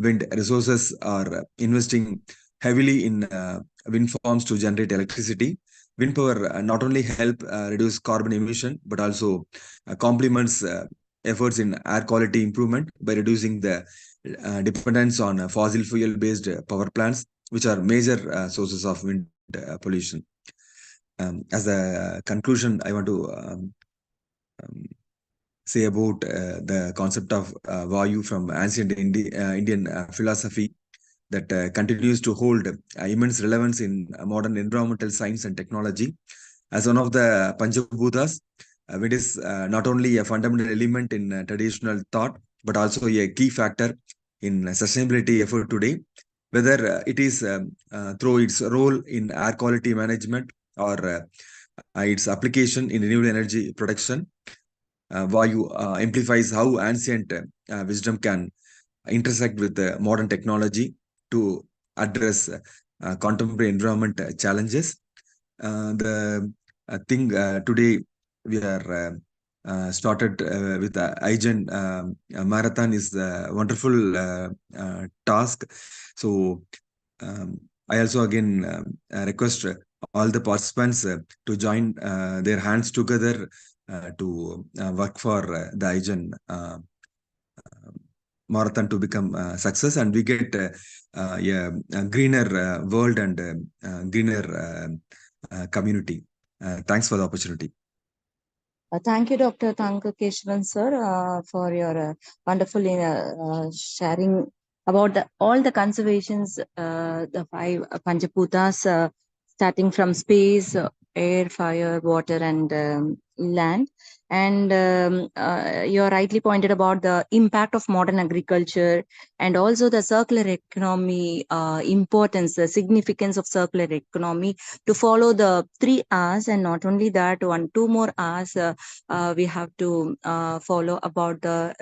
wind resources, are investing heavily in wind farms to generate electricity. Wind power not only help reduce carbon emission, but also complements efforts in air quality improvement by reducing the dependence on fossil fuel-based power plants, which are major sources of wind pollution. As a conclusion, I want to say about the concept of Vayu from ancient Indian philosophy that continues to hold immense relevance in modern environmental science and technology. As one of the Panchabhutas, wind is not only a fundamental element in traditional thought, but also a key factor in sustainability effort today, whether it is through its role in air quality management or its application in renewable energy production. Vayu amplifies how ancient wisdom can intersect with modern technology to address contemporary environment challenges. The thing today we are started with the IGEN marathon is a wonderful task. So I also again request all the participants to join their hands together to work for the IGEN marathon to become a success, and we get a greener world and greener community. Thanks for the opportunity. Thank you, Dr. Thankakeshwan, sir, for your wonderful sharing about all the conservations, the 5 Panchaputas, starting from space, air, fire, water, and land. And you rightly pointed about the impact of modern agriculture and also the circular economy importance, the significance of circular economy to follow the 3 R's, and not only that, 2 more R's we have to follow about the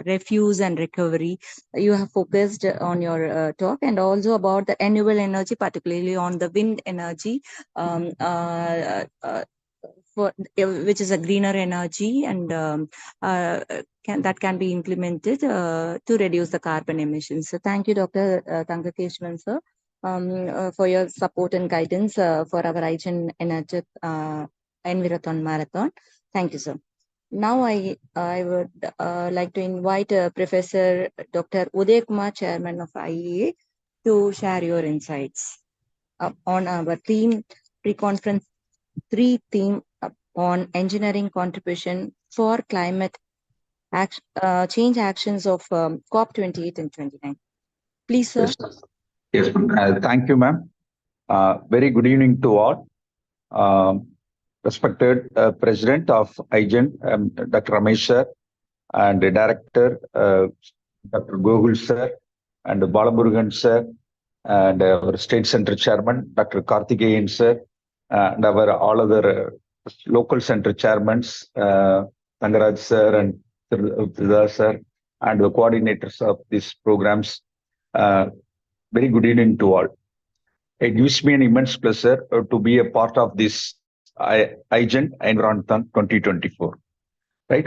refuse and recovery. You have focused on your talk, and also about the renewable energy, particularly on the wind energy, which is a greener energy, and that can be implemented to reduce the carbon emissions. So thank you, Dr. Thankakeshwan, sir, for your support and guidance for our IGEN Energy Envirathon Marathon. Thank you, sir. Now I would like to invite Professor Dr. Uday Kumar, Chairman of IEA, to share your insights on our theme, pre-conference 3 theme on engineering contribution for climate change actions of COP 28 and 29. Please, sir. Yes, thank you, ma'am. Very good evening to all. Respected President of IGEN, Dr. Ramesh sir, and the Director, Dr. Gogul sir, and Balamurugan sir, and our State Center Chairman, Dr. Karthikeyan sir, and our all other local center chairmen, Tangaraj sir and Trida sir, and the coordinators of these programs. Very good evening to all. It gives me an immense pleasure to be a part of this IGEN Eniron 2024. Right,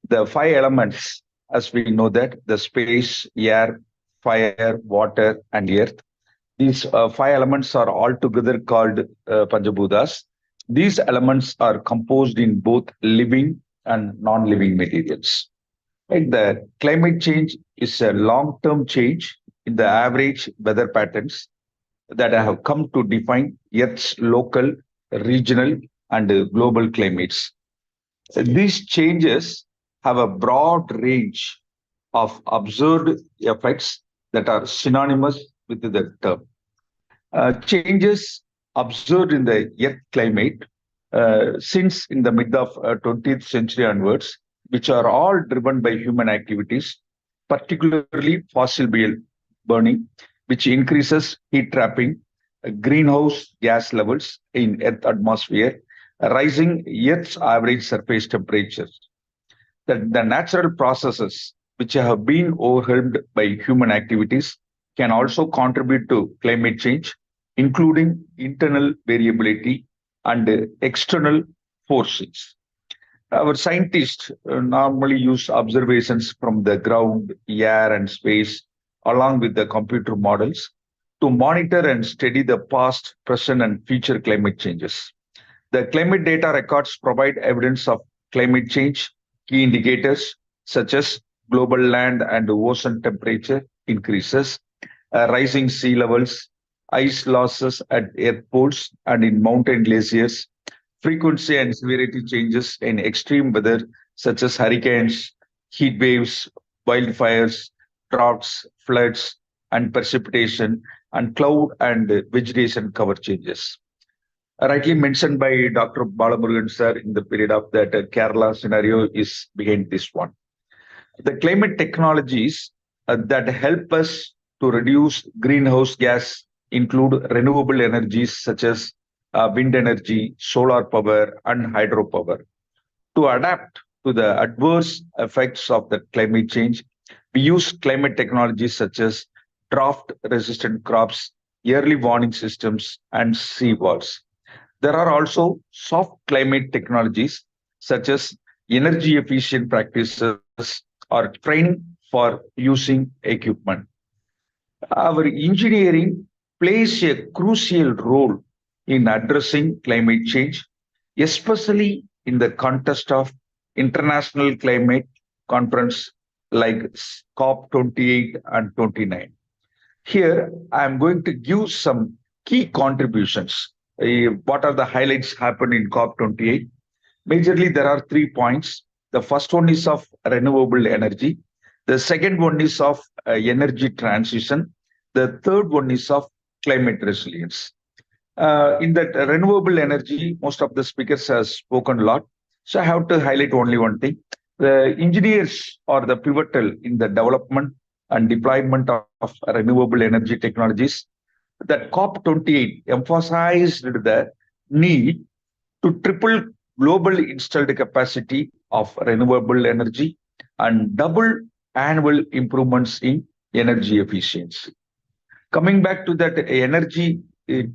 the 5 elements, as we know that the space, air, fire, water, and earth. These 5 elements are all together called Panjabhutas. These elements are composed in both living and non-living materials. Right, the climate change is a long-term change in the average weather patterns that have come to define Earth's local, regional, and global climates. These changes have a broad range of observed effects that are synonymous with the term. Changes observed in the Earth climate since in the mid of 20th century onwards, which are all driven by human activities, particularly fossil fuel burning, which increases heat trapping, greenhouse gas levels in Earth atmosphere, rising Earth's average surface temperatures. The natural processes which have been overwhelmed by human activities can also contribute to climate change, including internal variability and external forces. Our scientists normally use observations from the ground, air, and space, along with the computer models, to monitor and study the past, present, and future climate changes. The climate data records provide evidence of climate change, key indicators such as global land and ocean temperature increases, rising sea levels, ice losses at earth poles and in mountain glaciers, frequency and severity changes in extreme weather such as hurricanes, heat waves, wildfires, droughts, floods, and precipitation, and cloud and vegetation cover changes. Rightly mentioned by Dr. Balamurugan sir in the period of that Kerala scenario is behind this one. The climate technologies that help us to reduce greenhouse gas include renewable energies such as wind energy, solar power, and hydropower. To adapt to the adverse effects of the climate change, we use climate technologies such as drought-resistant crops, early warning systems, and sea walls. There are also soft climate technologies such as energy efficient practices or training for using equipment. Our engineering plays a crucial role in addressing climate change, especially in the context of international climate conference like COP 28 and 29. Here, I am going to give some key contributions. What are the highlights happened in COP 28? Majorly, there are 3 points. The first one is of renewable energy. The second one is of energy transition. The third one is of climate resilience. In that renewable energy, most of the speakers have spoken a lot. So I have to highlight only one thing. The engineers are the pivotal in the development and deployment of renewable energy technologies. That COP 28 emphasized the need to triple global installed capacity of renewable energy and double annual improvements in energy efficiency. Coming back to that energy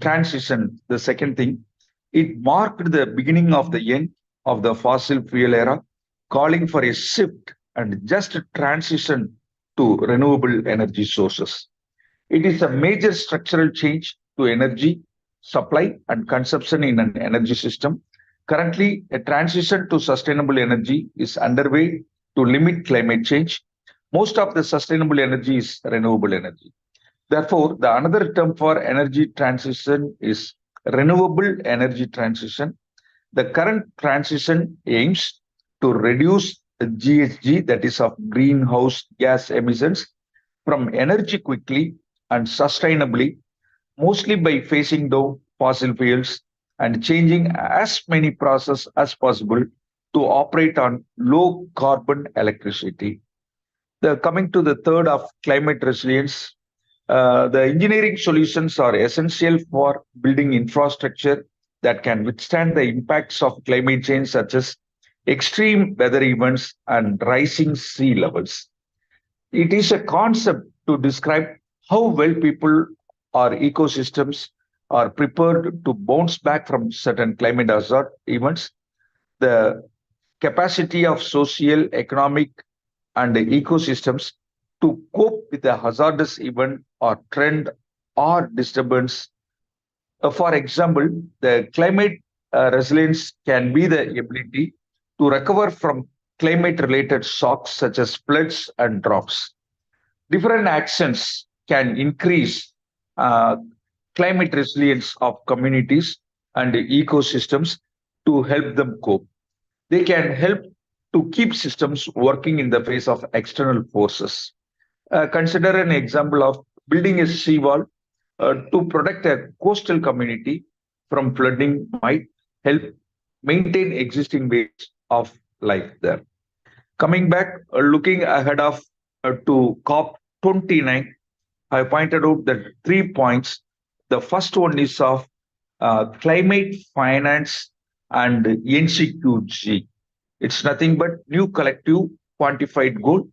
transition, the second thing, it marked the beginning of the end of the fossil fuel era, calling for a shift and just transition to renewable energy sources. It is a major structural change to energy supply and consumption in an energy system. Currently, a transition to sustainable energy is underway to limit climate change. Most of the sustainable energy is renewable energy. Therefore, the another term for energy transition is renewable energy transition. The current transition aims to reduce GHG, that is of greenhouse gas emissions, from energy quickly and sustainably, mostly by phasing down fossil fuels and changing as many processes as possible to operate on low carbon electricity. Coming to the third of climate resilience, the engineering solutions are essential for building infrastructure that can withstand the impacts of climate change, such as extreme weather events and rising sea levels. It is a concept to describe how well people or ecosystems are prepared to bounce back from certain climate hazard events. The capacity of social, economic, and ecosystems to cope with a hazardous event or trend or disturbance. For example, the climate resilience can be the ability to recover from climate related shocks such as floods and droughts. Different actions can increase uh, climate resilience of communities and ecosystems to help them cope. They can help to keep systems working in the face of external forces. Consider an example of building a seawall to protect a coastal community from flooding might help maintain existing ways of life there. Coming back, looking ahead of to COP29, I pointed out that 3 points. The first one is of climate finance and NCQG. It's nothing but new collective quantified goal.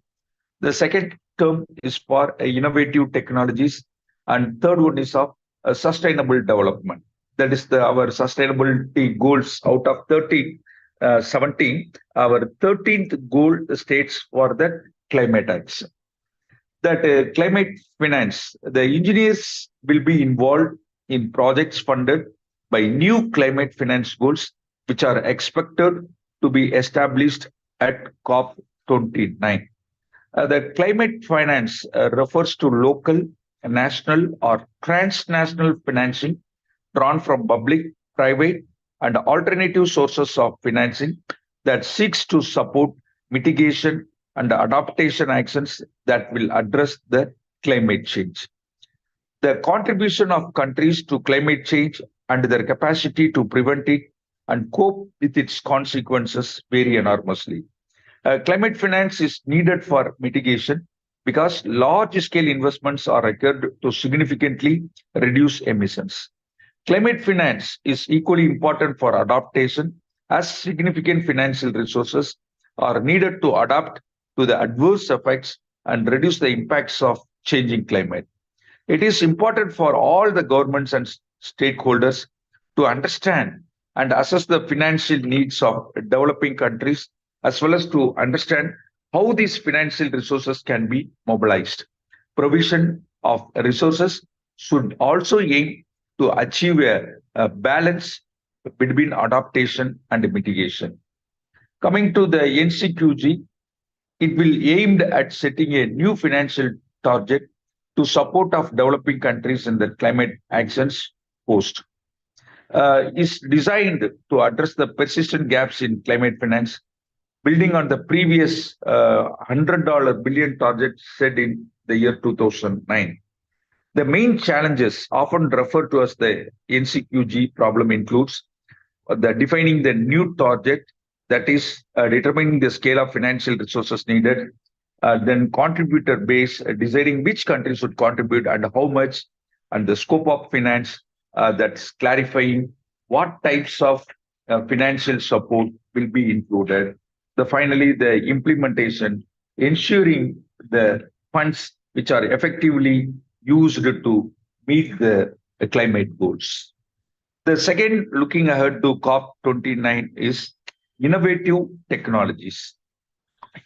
The second term is for innovative technologies, and third one is of sustainable development. That is our sustainability goals out of 17. Our 13th goal states for that climate action. That climate finance, the engineers will be involved in projects funded by new climate finance goals, which are expected to be established at COP29. The climate finance refers to local, national, or transnational financing drawn from public, private, and alternative sources of financing that seeks to support mitigation and adaptation actions that will address the climate change. The contribution of countries to climate change and their capacity to prevent it and cope with its consequences vary enormously. Climate finance is needed for mitigation because large scale investments are required to significantly reduce emissions. Climate finance is equally important for adaptation as significant financial resources are needed to adapt to the adverse effects and reduce the impacts of changing climate. It is important for all the governments and stakeholders to understand and assess the financial needs of developing countries, as well as to understand how these financial resources can be mobilized. Provision of resources should also aim to achieve a balance between adaptation and mitigation. Coming to the NCQG, it will aimed at setting a new financial target to support of developing countries in the climate actions post. Is designed to address the persistent gaps in climate finance, building on the previous $100 billion target set in the year 2009. The main challenges often referred to as the NCQG problem includes the defining the new target, that is determining the scale of financial resources needed, then contributor base, deciding which countries should contribute and how much, and the scope of finance, that's clarifying what types of financial support will be included. Finally, the implementation, ensuring the funds which are effectively used to meet the climate goals. The second, looking ahead to COP29, is innovative technologies.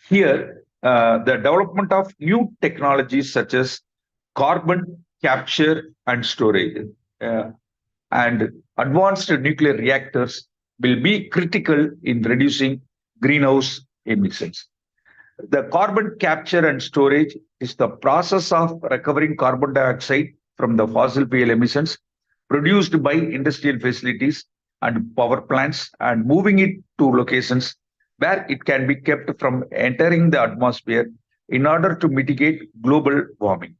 Here, the development of new technologies such as carbon capture and storage and advanced nuclear reactors will be critical in reducing greenhouse emissions. The carbon capture and storage is the process of recovering carbon dioxide from the fossil fuel emissions produced by industrial facilities and power plants and moving it to locations where it can be kept from entering the atmosphere in order to mitigate global warming.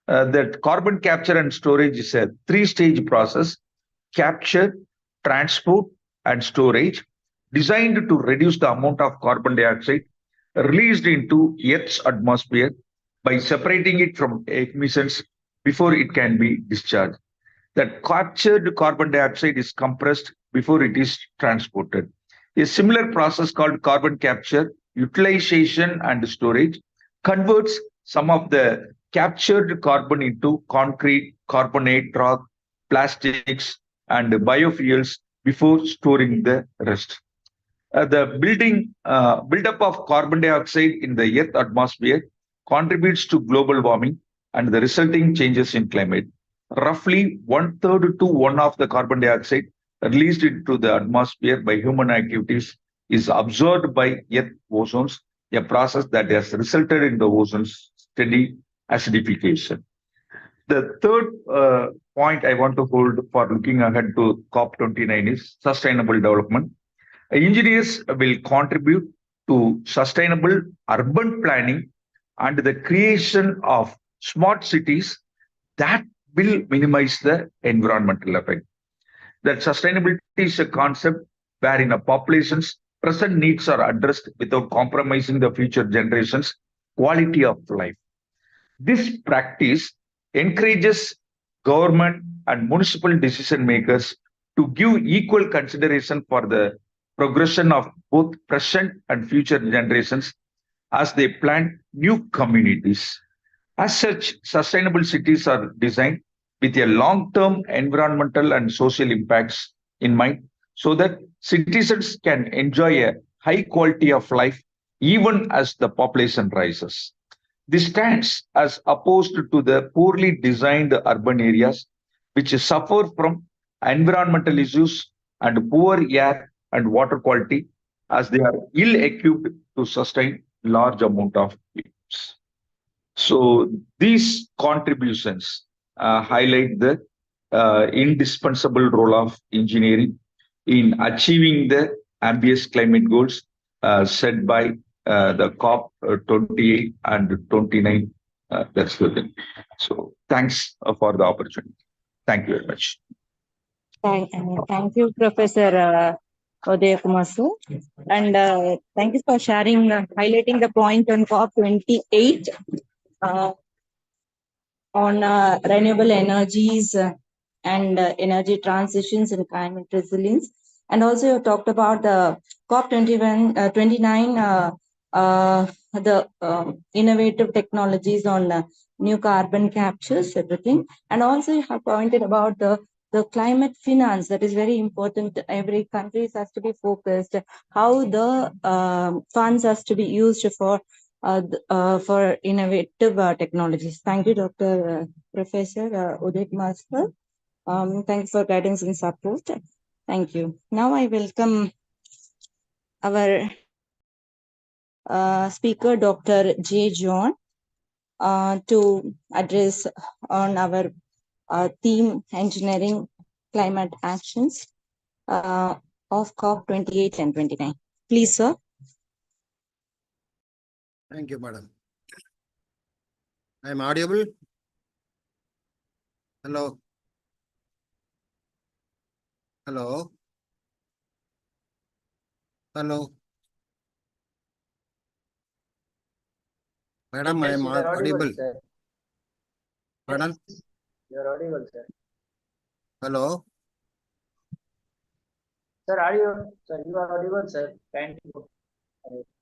That carbon capture and storage is a three-stage process: capture, transport, and storage, designed to reduce the amount of carbon dioxide released into Earth's atmosphere by separating it from emissions before it can be discharged. That captured carbon dioxide is compressed before it is transported. A similar process called carbon capture, utilization, and storage converts some of the captured carbon into concrete, carbonate rock, plastics, and biofuels before storing the rest. The buildup of carbon dioxide in the Earth atmosphere contributes to global warming and the resulting changes in climate. Roughly one third to one of the carbon dioxide released into the atmosphere by human activities is absorbed by Earth ozones, a process that has resulted in the ozone's steady acidification. The third point I want to hold for looking ahead to COP29 is sustainable development. Engineers will contribute to sustainable urban planning and the creation of smart cities that will minimize the environmental effect. That sustainability is a concept wherein a population's present needs are addressed without compromising the future generations' quality of life. This practice encourages government and municipal decision makers to give equal consideration for the progression of both present and future generations as they plan new communities. As such, sustainable cities are designed with a long-term environmental and social impacts in mind so that citizens can enjoy a high quality of life even as the population rises. This stands as opposed to the poorly designed urban areas which suffer from environmental issues and poor air and water quality as they are ill equipped to sustain large amount of use. So these contributions highlight the indispensable role of engineering in achieving the ambitious climate goals set by the COP 28 and 29. That's the thing. So thanks for the opportunity. Thank you very much. Thank you, Professor Udaya Kumar. And thank you for sharing, highlighting the point on COP28 on renewable energies and energy transitions and climate resilience. And also you talked about the COP21, 29, the innovative technologies on new carbon captures, everything. And also you have pointed about the climate finance that is very important. Every country has to be focused how the funds has to be used for innovative technologies. Thank you, Dr. Professor Udaya Kumar. Thanks for guidance and support. Thank you. Now I welcome our speaker, Dr. J. John, to address on our theme engineering climate actions of COP28 and 29. Please, sir. Thank you, madam. I am audible? Hello? Hello? Hello? Madam, I am audible. Sir. Madam? You are audible, sir. Hello? Sir, audio. Sir, you are audible, sir. Thank you.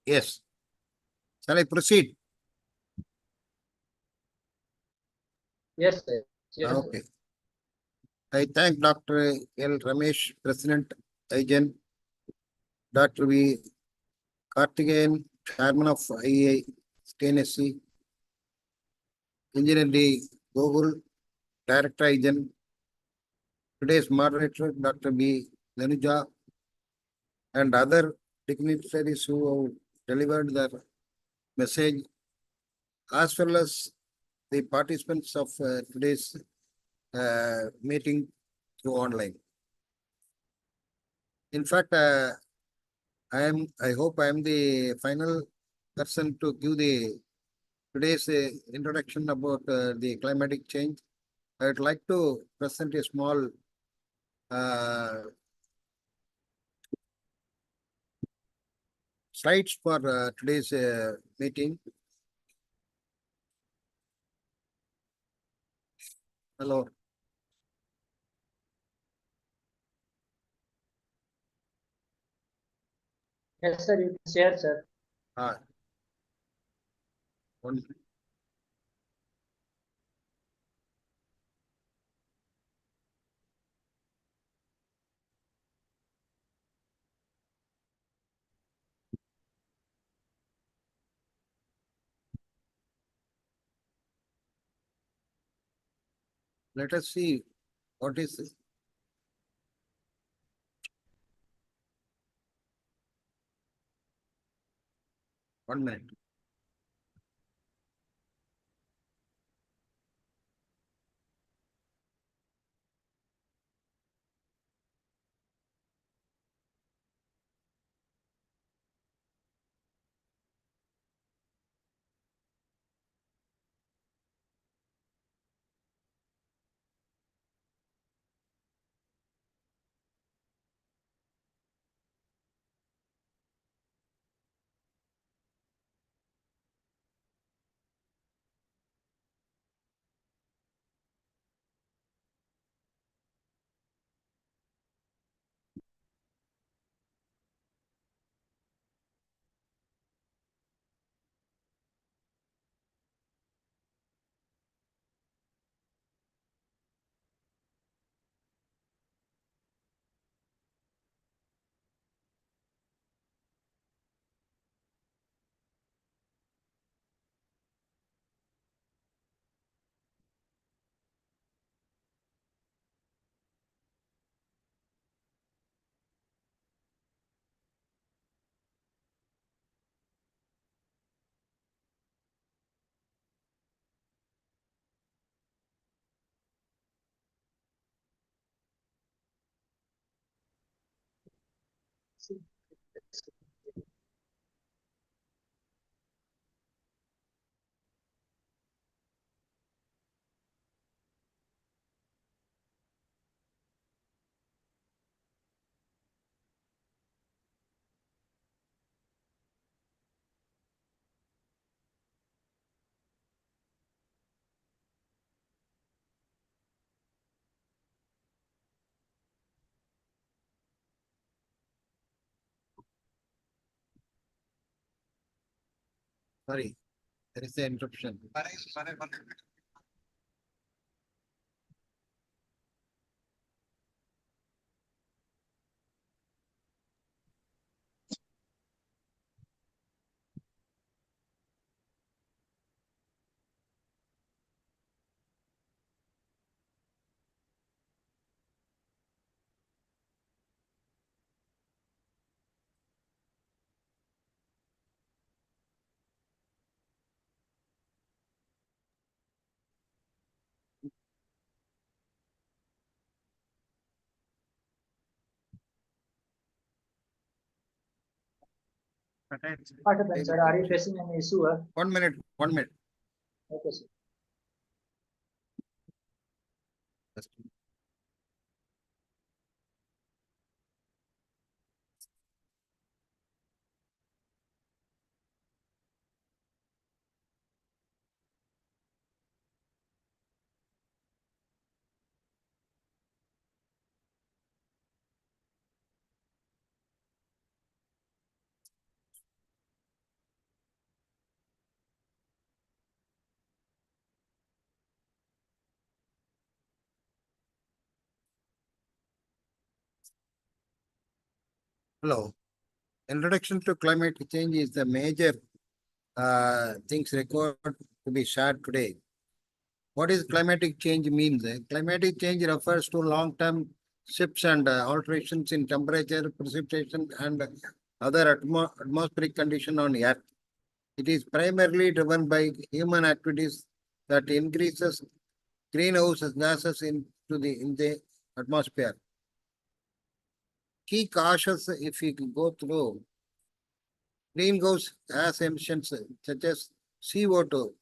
Yes. Shall I proceed? Yes, sir. Yes, Okay. I thank Dr. L. Ramesh, President, IGEN, Dr. V. Karthikeyan, Chairman of IEI, Tennessee, Engineer D. Gogul, Director IGEN, today's moderator, Dr. B. Dhanuja, and other dignitaries who have delivered their message, as well as the participants of today's meeting through online. In fact, I hope I am the final person to give the today's introduction about the climatic change. I would like to present a small slides for today's meeting. Hello. Yes, sir, you can share, sir. One. Let us see what is this. 1 minute. Sorry, there is an interruption. What happened, sir? Are you facing any issue? 1 minute, 1 minute. Okay, sir. Hello. Introduction to climate change is the major things required to be shared today. What is climatic change means? Climatic change refers to long-term shifts and alterations in temperature, precipitation, and other atmospheric conditions on Earth. It is primarily driven by human activities that increases greenhouse gases in the atmosphere. Key causes, if we go through, greenhouse gas emissions such as CO2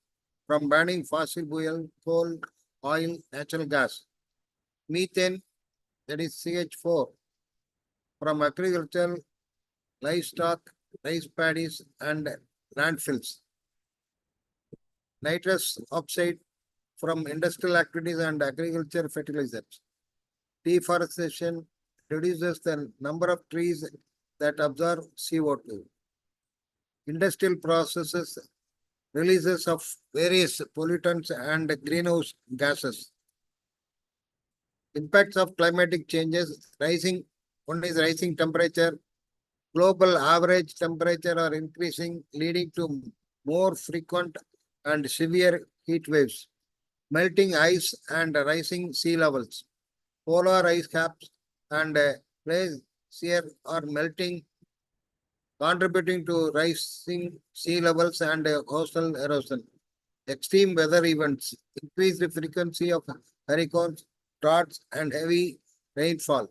from burning fossil fuel, coal, oil, natural gas, methane, that is CH4, from agricultural, livestock, rice paddies, and landfills, nitrous oxide from industrial activities and agriculture fertilizers. Deforestation reduces the number of trees that absorb CO2. Industrial processes releases of various pollutants and greenhouse gases. Impacts of climatic changes, one is rising temperature, global average temperature are increasing, leading to more frequent and severe heat waves, melting ice and rising sea levels. Polar ice caps and glaciers are melting, contributing to rising sea levels and coastal erosion. Extreme weather events, increased frequency of hurricanes, droughts, and heavy rainfall.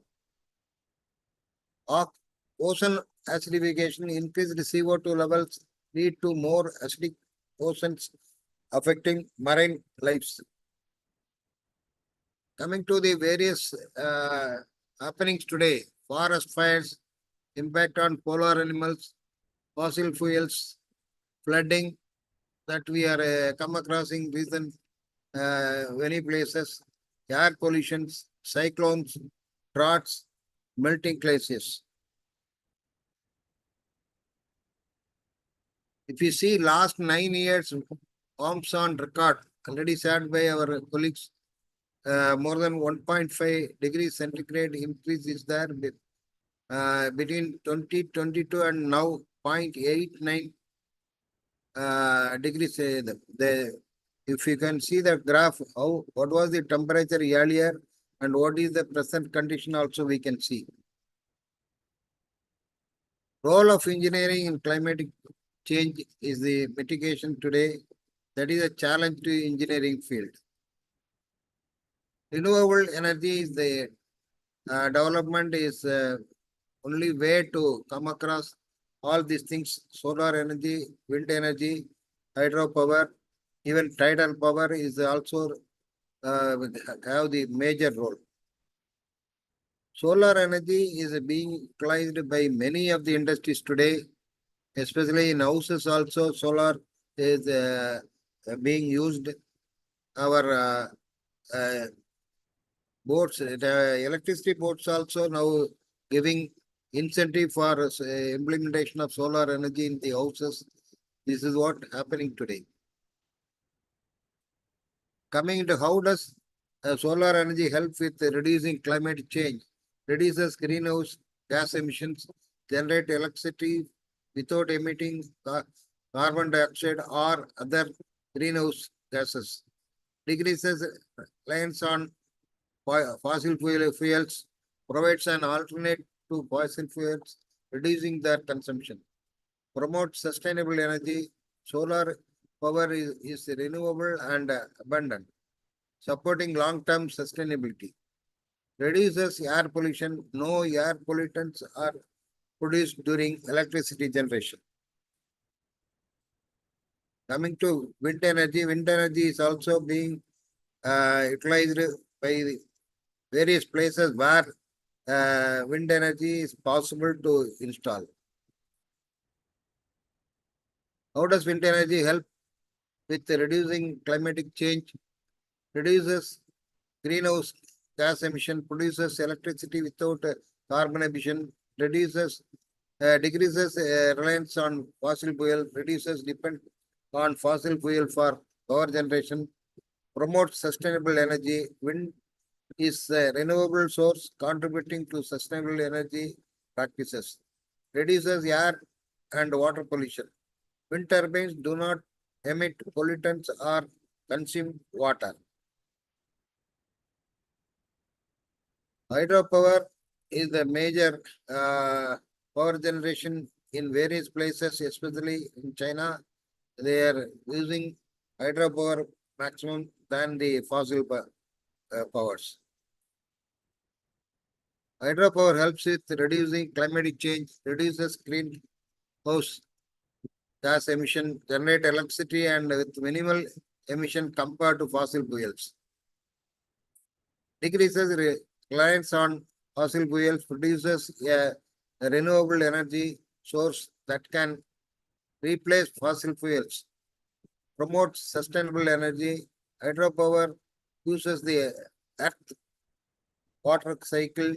Ocean acidification, increased CO2 levels lead to more acidic oceans affecting marine lives. Coming to the various happenings today, forest fires, impact on polar animals, fossil fuels, flooding that we are come across in recent many places, air pollutions, cyclones, droughts, melting glaciers. If you see last 9 years, bombs on record, already said by our colleagues, more than 1.5 degrees centigrade increase is there between 2022 and now 0.89 degrees. If you can see the graph, what was the temperature earlier and what is the present condition also we can see. Role of engineering in climatic change is the mitigation today. That is a challenge to engineering field. Renewable energy is the development is only way to come across all these things. Solar energy, wind energy, hydropower, even tidal power is also have the major role. Solar energy is being utilized by many of the industries today, especially in houses also. Solar is being used. Our boards, the electricity boards also now giving incentive for implementation of solar energy in the houses. This is what happening today. Coming to how does solar energy help with reducing climate change, reduces greenhouse gas emissions, generate electricity without emitting carbon dioxide or other greenhouse gases, decreases reliance on fossil fuels, provides an alternate to fossil fuels, reducing their consumption, promotes sustainable energy. Solar power is renewable and abundant, supporting long-term sustainability, reduces air pollution. No air pollutants are produced during electricity generation. Coming to wind energy is also being utilized by various places where wind energy is possible to install. How does wind energy help with reducing climatic change? Reduces greenhouse gas emission, produces electricity without carbon emission, decreases reliance on fossil fuel, reduces depend on fossil fuel for power generation, promotes sustainable energy. Wind is a renewable source contributing to sustainable energy practices, reduces air and water pollution. Wind turbines do not emit pollutants or consume water. Hydropower is the major power generation in various places, especially in China. They are using hydropower maximum than the fossil powers. Hydropower helps with reducing climatic change, reduces greenhouse gas emission, generate electricity and with minimal emission compared to fossil fuels. Decreases reliance on fossil fuels, produces a renewable energy source that can replace fossil fuels, promotes sustainable energy. Hydropower uses the earth water cycle,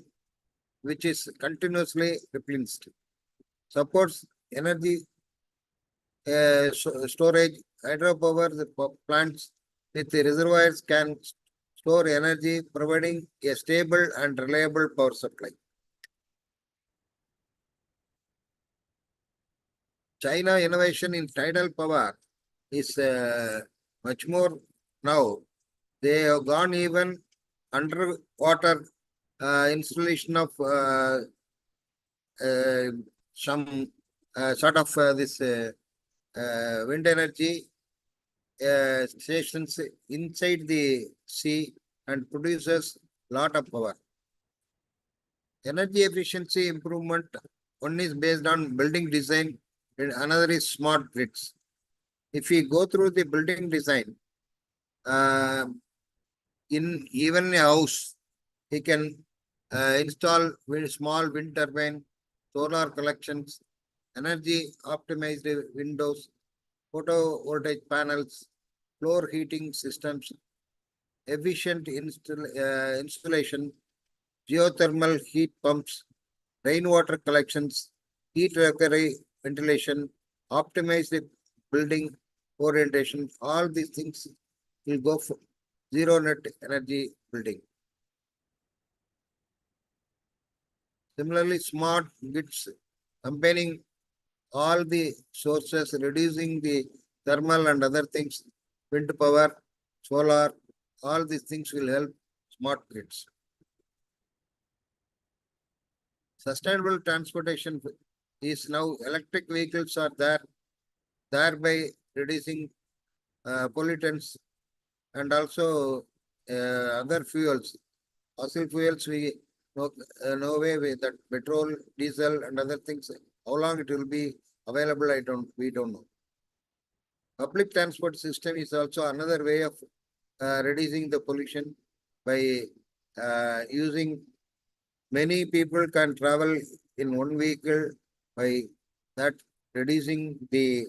which is continuously replenished, supports energy storage. Hydropower the plants with the reservoirs can store energy, providing a stable and reliable power supply. China innovation in tidal power is much more now. They have gone even underwater installation of some sort of this wind energy stations inside the sea and produces lot of power. Energy efficiency improvement, one is based on building design and another is smart grids. If we go through the building design, in even a house, he can install small wind turbine, solar collections, energy optimized windows, photovoltaic panels, floor heating systems, efficient installation, geothermal heat pumps, rainwater collections, heat recovery ventilation, optimized building orientation. All these things will go for zero net energy building. Similarly, smart grids combining all the sources, reducing the thermal and other things, wind power, solar, all these things will help smart grids. Sustainable transportation is now electric vehicles are there, thereby reducing pollutants and also other fuels. Fossil fuels, we no way with that petrol, diesel and other things. How long it will be available, we don't know. Public transport system is also another way of reducing the pollution by using many people can travel in one vehicle, by that reducing the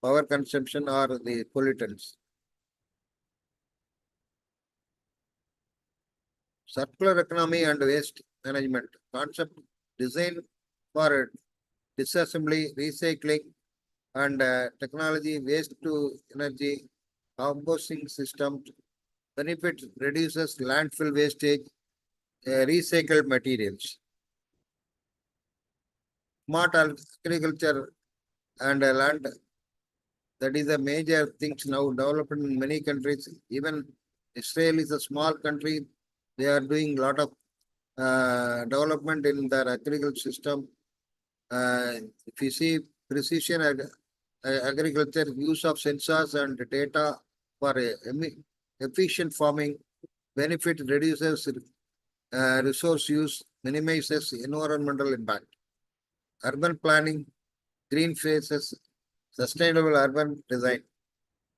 power consumption or the pollutants. Circular economy and waste management concept designed for disassembly, recycling, and technology, waste to energy, composting systems, benefit reduces landfill wastage, recycled materials. Smart agriculture and land, that is a major things now developed in many countries. Even Israel is a small country. They are doing a lot of development in their agriculture system. If you see precision agriculture, use of sensors and data for efficient farming, benefit reduces resource use, minimizes environmental impact. Urban planning, green spaces, sustainable urban design,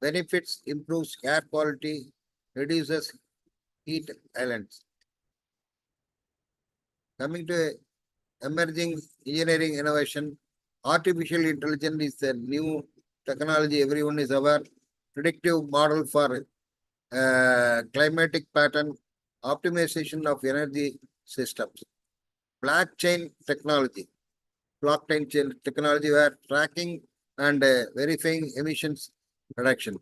benefits improves air quality, reduces heat islands. Coming to emerging engineering innovation, artificial intelligence is the new technology everyone is aware. Predictive model for climatic pattern, optimization of energy systems. Blockchain technology, where tracking and verifying emissions reduction.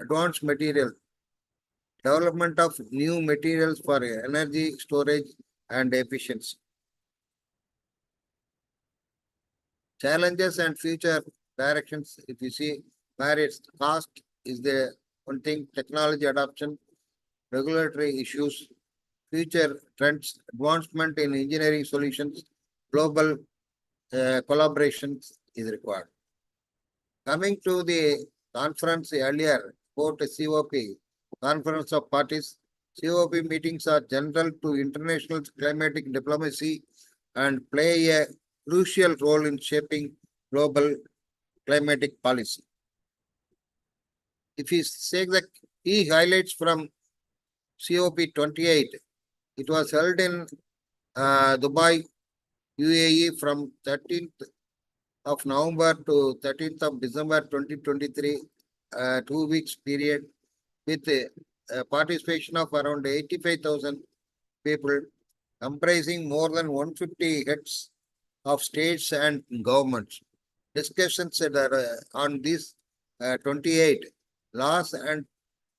Advanced material, development of new materials for energy storage and efficiency. Challenges and future directions, if you see where its cost is the one thing, technology adoption, regulatory issues, future trends, advancement in engineering solutions, global collaborations is required. Coming to the conference earlier, about COP, Conference of Parties, COP meetings are general to international climatic diplomacy and play a crucial role in shaping global climatic policy. If we take the key highlights from COP28, it was held in Dubai, UAE from 13th of November to 13th of December 2023, 2 weeks period with participation of around 85,000 people, comprising more than 150 heads of states and governments. Discussions on this 28 loss and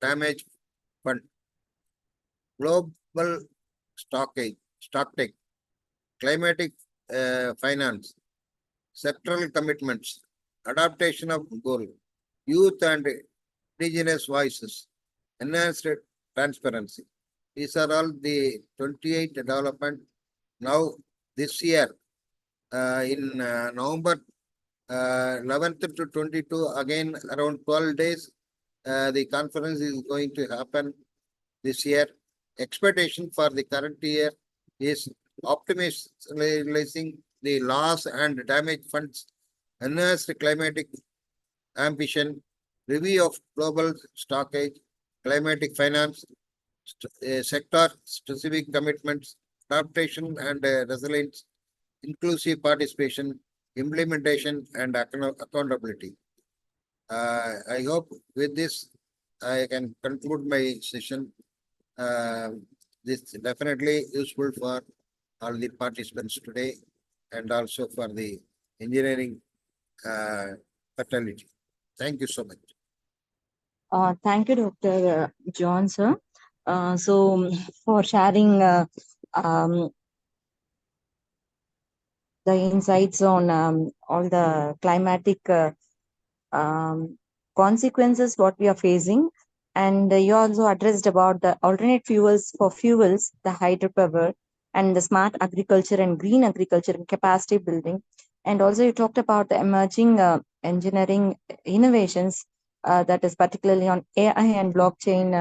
damage fund, global stocktake, climatic finance, sectoral commitments, adaptation of goal, youth and indigenous voices, enhanced transparency. These are all the 28 development. Now, this year, in November 11th to 22, again around 12 days, the conference is going to happen this year. Expectation for the current year is optimizing the loss and damage funds, enhanced climatic ambition, review of global stockage, climatic finance, sector-specific commitments, adaptation and resilience, inclusive participation, implementation, and accountability. I hope with this, I can conclude my session. This is definitely useful for all the participants today and also for the engineering fraternity. Thank you so much. Thank you, Dr. John, sir. So for sharing the insights on all the climatic consequences what we are facing. And you also addressed about the alternate fuels, the hydropower, and the smart agriculture and green agriculture and capacity building. And also you talked about the emerging engineering innovations that is particularly on AI and blockchain,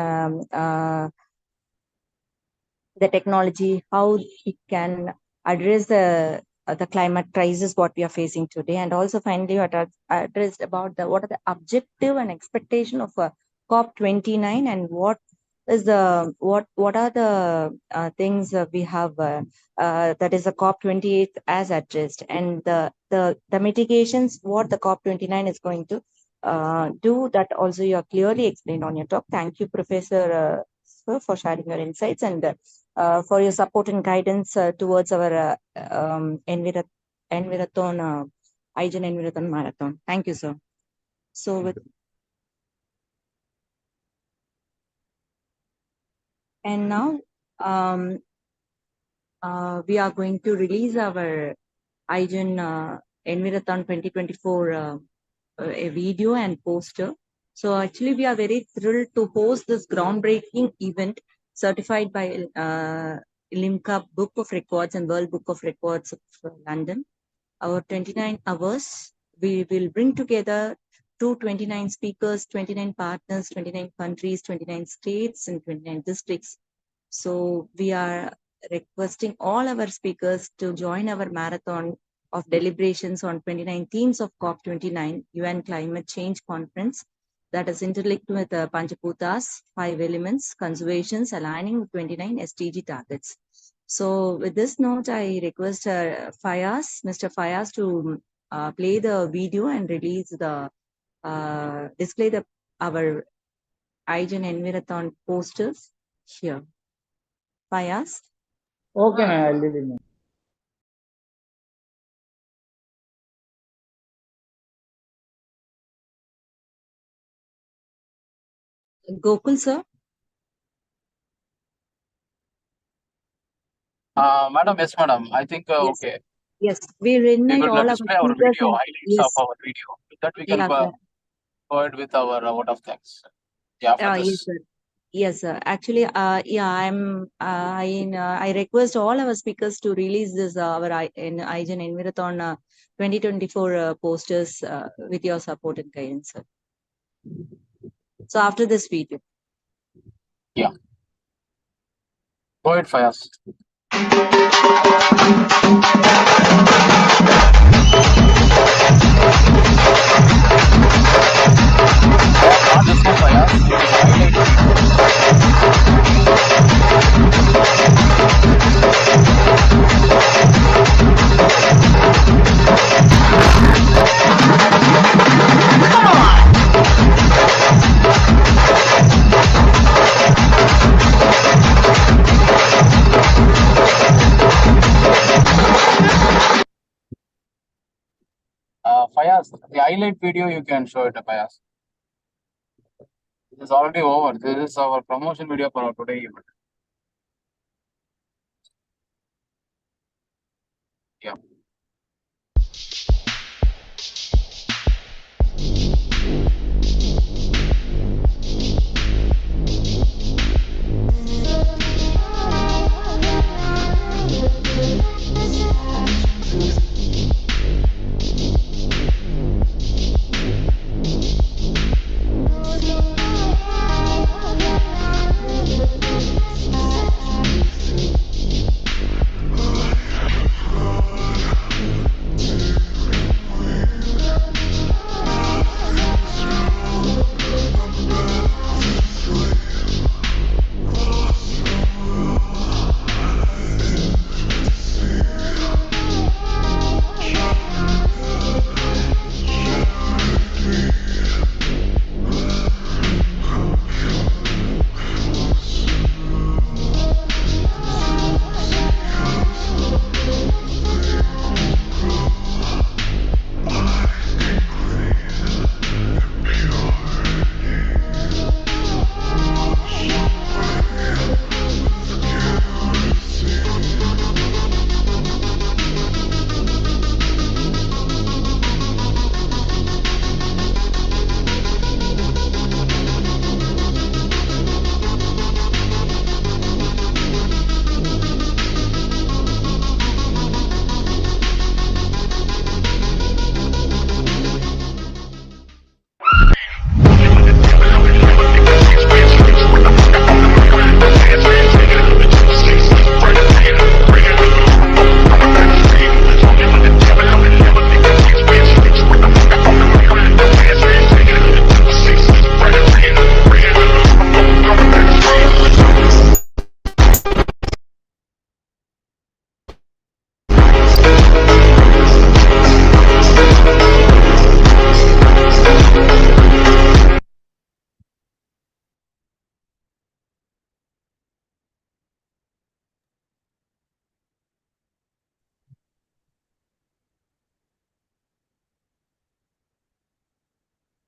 the technology, how it can address the climate crisis what we are facing today. And also finally you addressed about what are the objective and expectation of COP29 and what are the things we have that is a COP28 as addressed, and the mitigations what the COP29 is going to do, that also you have clearly explained on your talk. Thank you, Professor sir, for sharing your insights and for your support and guidance towards our Envirathon, Hygiene Envirathon Marathon. Thank you, sir. So with and now we are going to release our Hygiene Envirathon 2024 a video and poster. So actually we are very thrilled to host this groundbreaking event certified by Limca Book of Records and World Book of Records of London. Our 29 hours, we will bring together 229 speakers, 29 partners, 29 countries, 29 states, and 29 districts. So we are requesting all our speakers to join our marathon of deliberations on 29 themes of COP29 UN Climate Change Conference that is interlinked with Panchbhutas, 5 elements, conservations aligning with 29 SDG targets. So with this note, I request Mr. Fayaz to play the video and release the display our Hygiene Envirathon posters here. Fayaz? Okay, ma'am, I'll leave it. Gokul, sir? Madam, yes, madam. I think, Yes. okay. Yes, we invite We all will our display our speakers video, and highlights of our video. With that, we can go ahead with our vote of thanks. Yeah, for yes, this. sir. Yes, sir. Actually, I request all our speakers to release this our Hygiene Envirathon 2024 posters with your support and guidance, sir. So after this video. Yeah. Go ahead, Fayaz. Fayaz, the highlight video you can show it, Fayaz. This is already over. This is our promotion video for our today event. Yeah.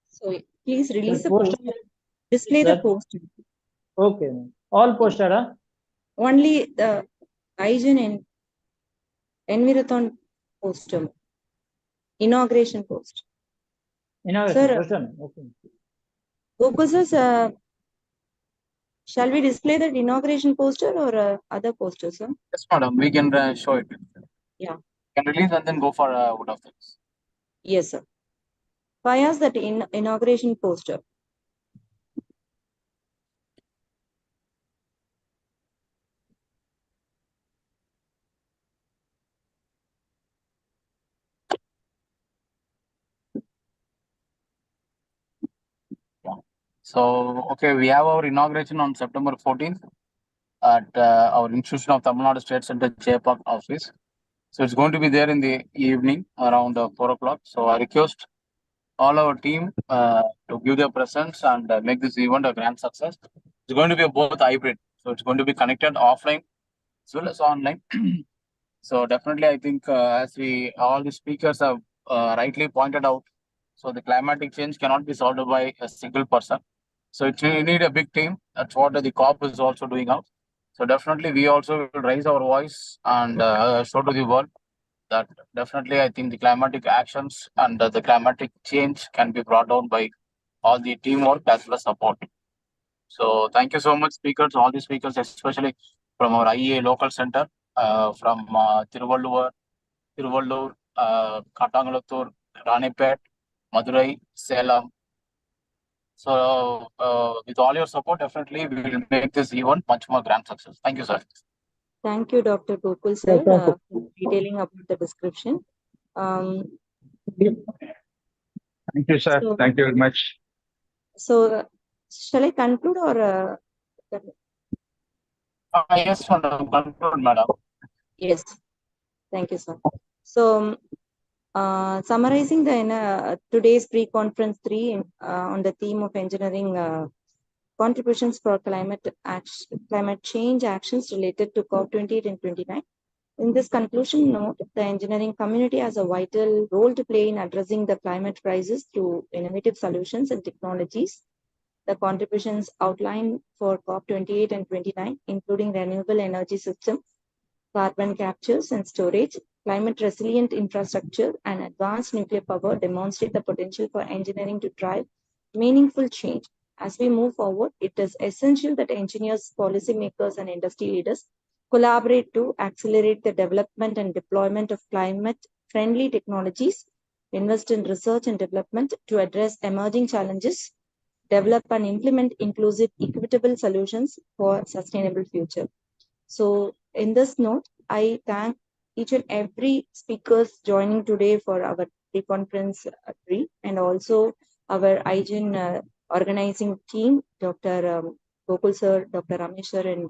So please release the poster- poster. Display the Sir. poster. Okay, all posted, huh? Only the hygiene and environment poster. Inauguration poster. Inauguration Sir, poster. Okay. Gokul sir, shall we display that inauguration poster or other poster, sir? Yes, madam. We can show it. Yeah. Can release and then go for wood of things. Yes, sir. Fayaz, that inauguration poster. So, okay, we have our inauguration on September 14th at our Institution of Tamil Nadu State Center J-Park office. So it's going to be there in the evening around 4 o'clock. So I request all our team to give their presence and make this event a grand success. It's going to be both hybrid. So it's going to be connected offline as well as online. So definitely, I think as we all the speakers have rightly pointed out, so the climatic change cannot be solved by a single person. So you need a big team. That's what the COP is also doing out. So definitely, we also will raise our voice and show to the world that definitely I think the climatic actions and the climatic change can be brought down by all the teamwork as well as support. So thank you so much, speakers, all the speakers, especially from our IEA local center, from Tiruvallur, Katangalattur, Ranipet, Madurai, Salem. So with all your support, definitely we will make this event much more grand success. Thank you, sir. Thank you, Dr. Gokul sir, for detailing about the description. Thank you, sir. So- Thank you very much. So Shall I conclude or? Yes, madam. Conclude, madam. Yes. Thank you, sir. So, summarizing today's pre-conference 3 on the theme of engineering contributions for climate change actions related to COP28 and 29. In this conclusion note, the engineering community has a vital role to play in addressing the climate crisis through innovative solutions and technologies. The contributions outlined for COP28 and 29, including renewable energy systems, carbon captures and storage, climate resilient infrastructure, and advanced nuclear power, demonstrate the potential for engineering to drive meaningful change. As we move forward, it is essential that engineers, policymakers, and industry leaders collaborate to accelerate the development and deployment of climate-friendly technologies, invest in research and development to address emerging challenges, develop and implement inclusive, equitable solutions for sustainable future. So in this note, I thank each and every speakers joining today for our pre-conference 3, and also our IGEN organizing team, Dr. Gokul sir, Dr. Ramesh sir, and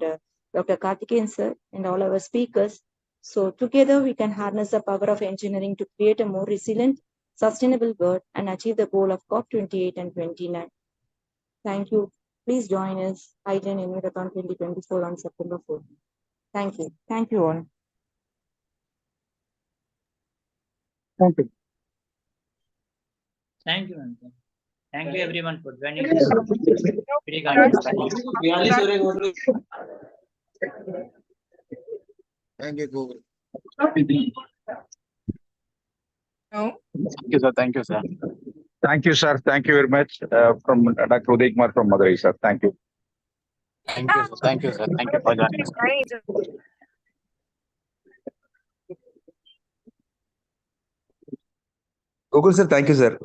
Dr. Karthikeyan sir, and all our speakers. So together we can harness the power of engineering to create a more resilient, sustainable world and achieve the goal of COP28 and 29. Thank you. Please join us, IGEN Envirathon 2024 on September 4th. Thank you. Thank you all. Thank you. Thank you, ma'am. Thank you everyone for joining this Thank you, Google. Thank you, sir. Thank you, sir. Thank you, sir. Thank you very much. From Dr. Uday Kumar from Madurai, sir. Thank you. Thank you, sir. Thank you, sir. Thank you for joining us. Gokul sir, thank you, sir.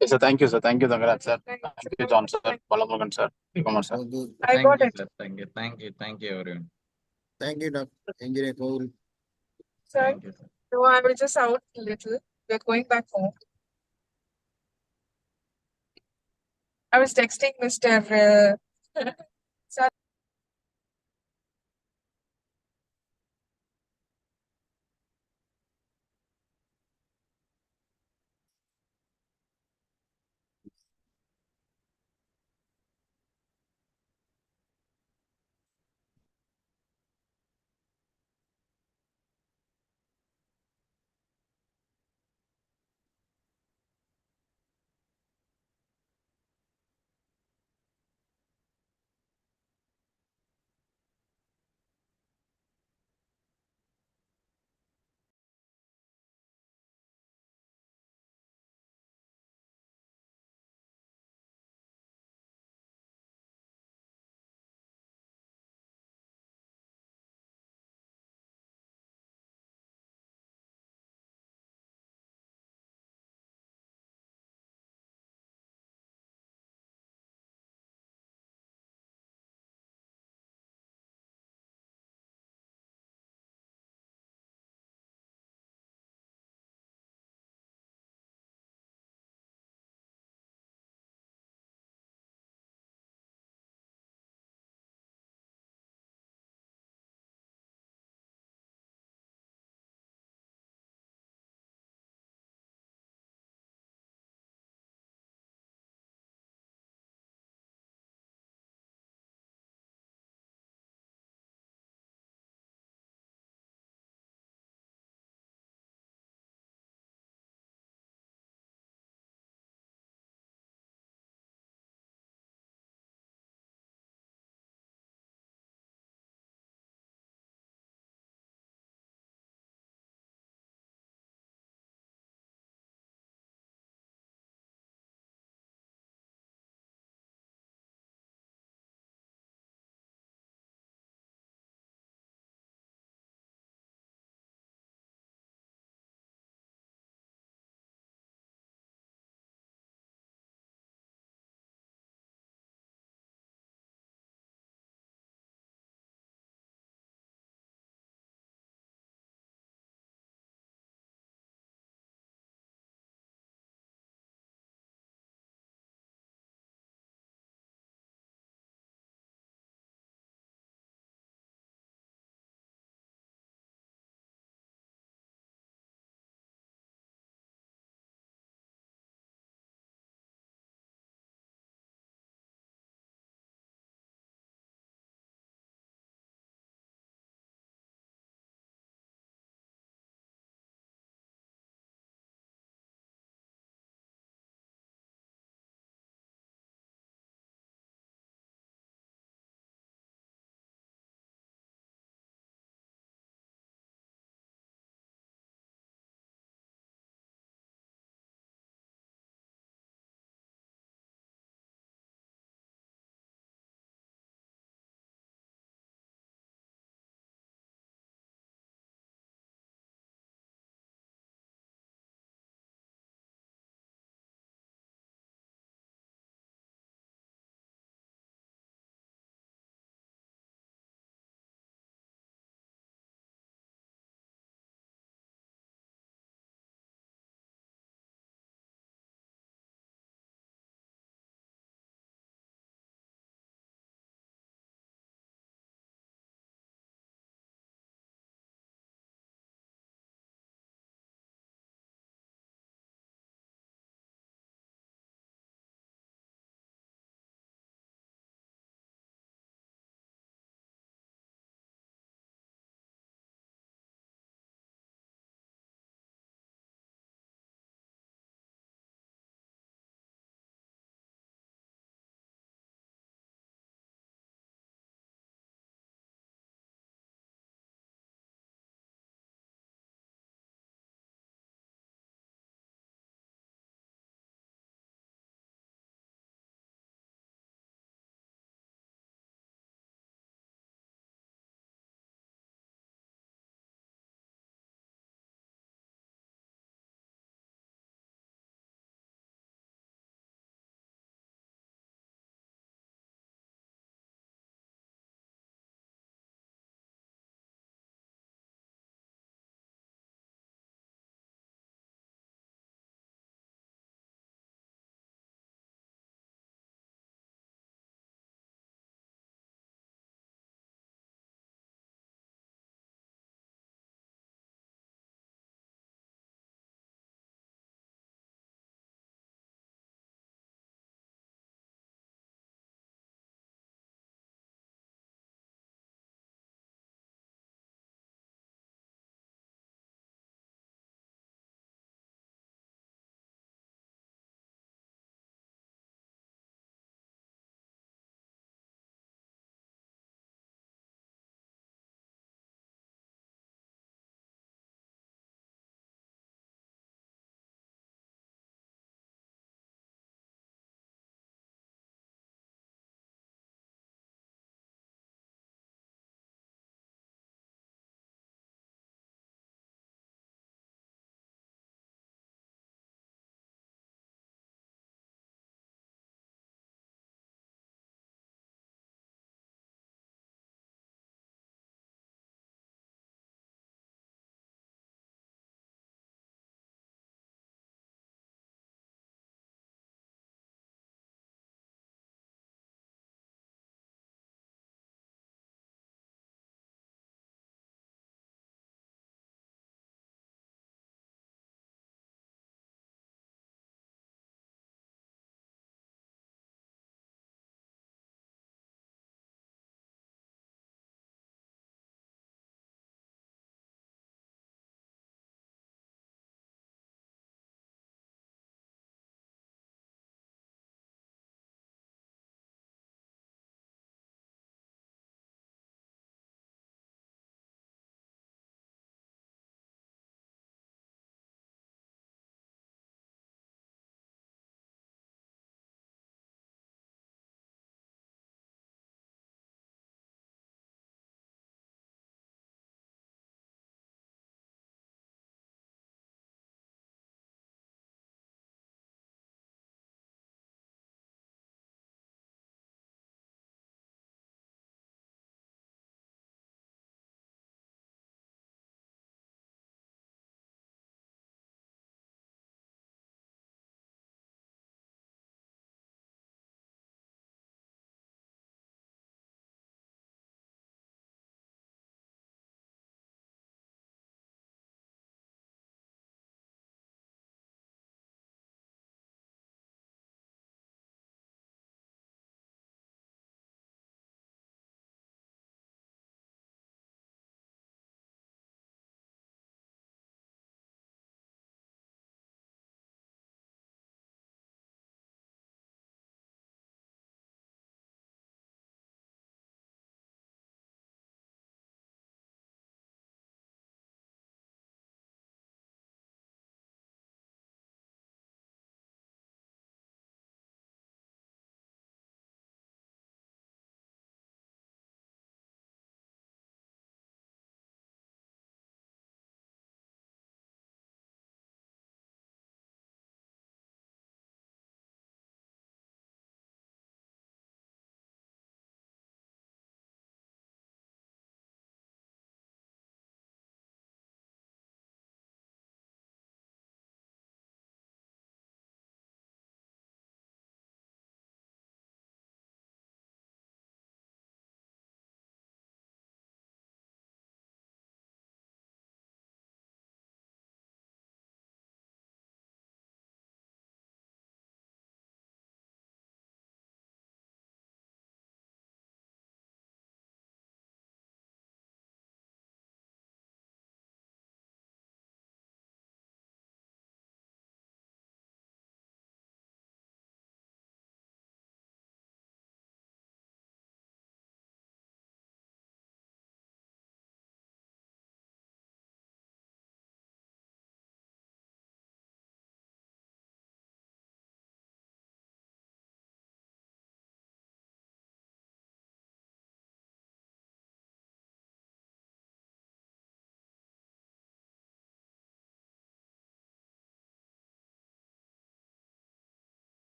Yes, sir. Thank you, sir. Thank you, Dangaraj, sir. Thank you, John, sir. Balamurugan, sir. Kumar, sir. Thank you. Thank you, sir. Thank you. Thank you. Thank you, everyone. Thank you, Dr. Engineer Google. Sir, Thank you, sir. so I will just out a little. We're going back home. I was texting Mr.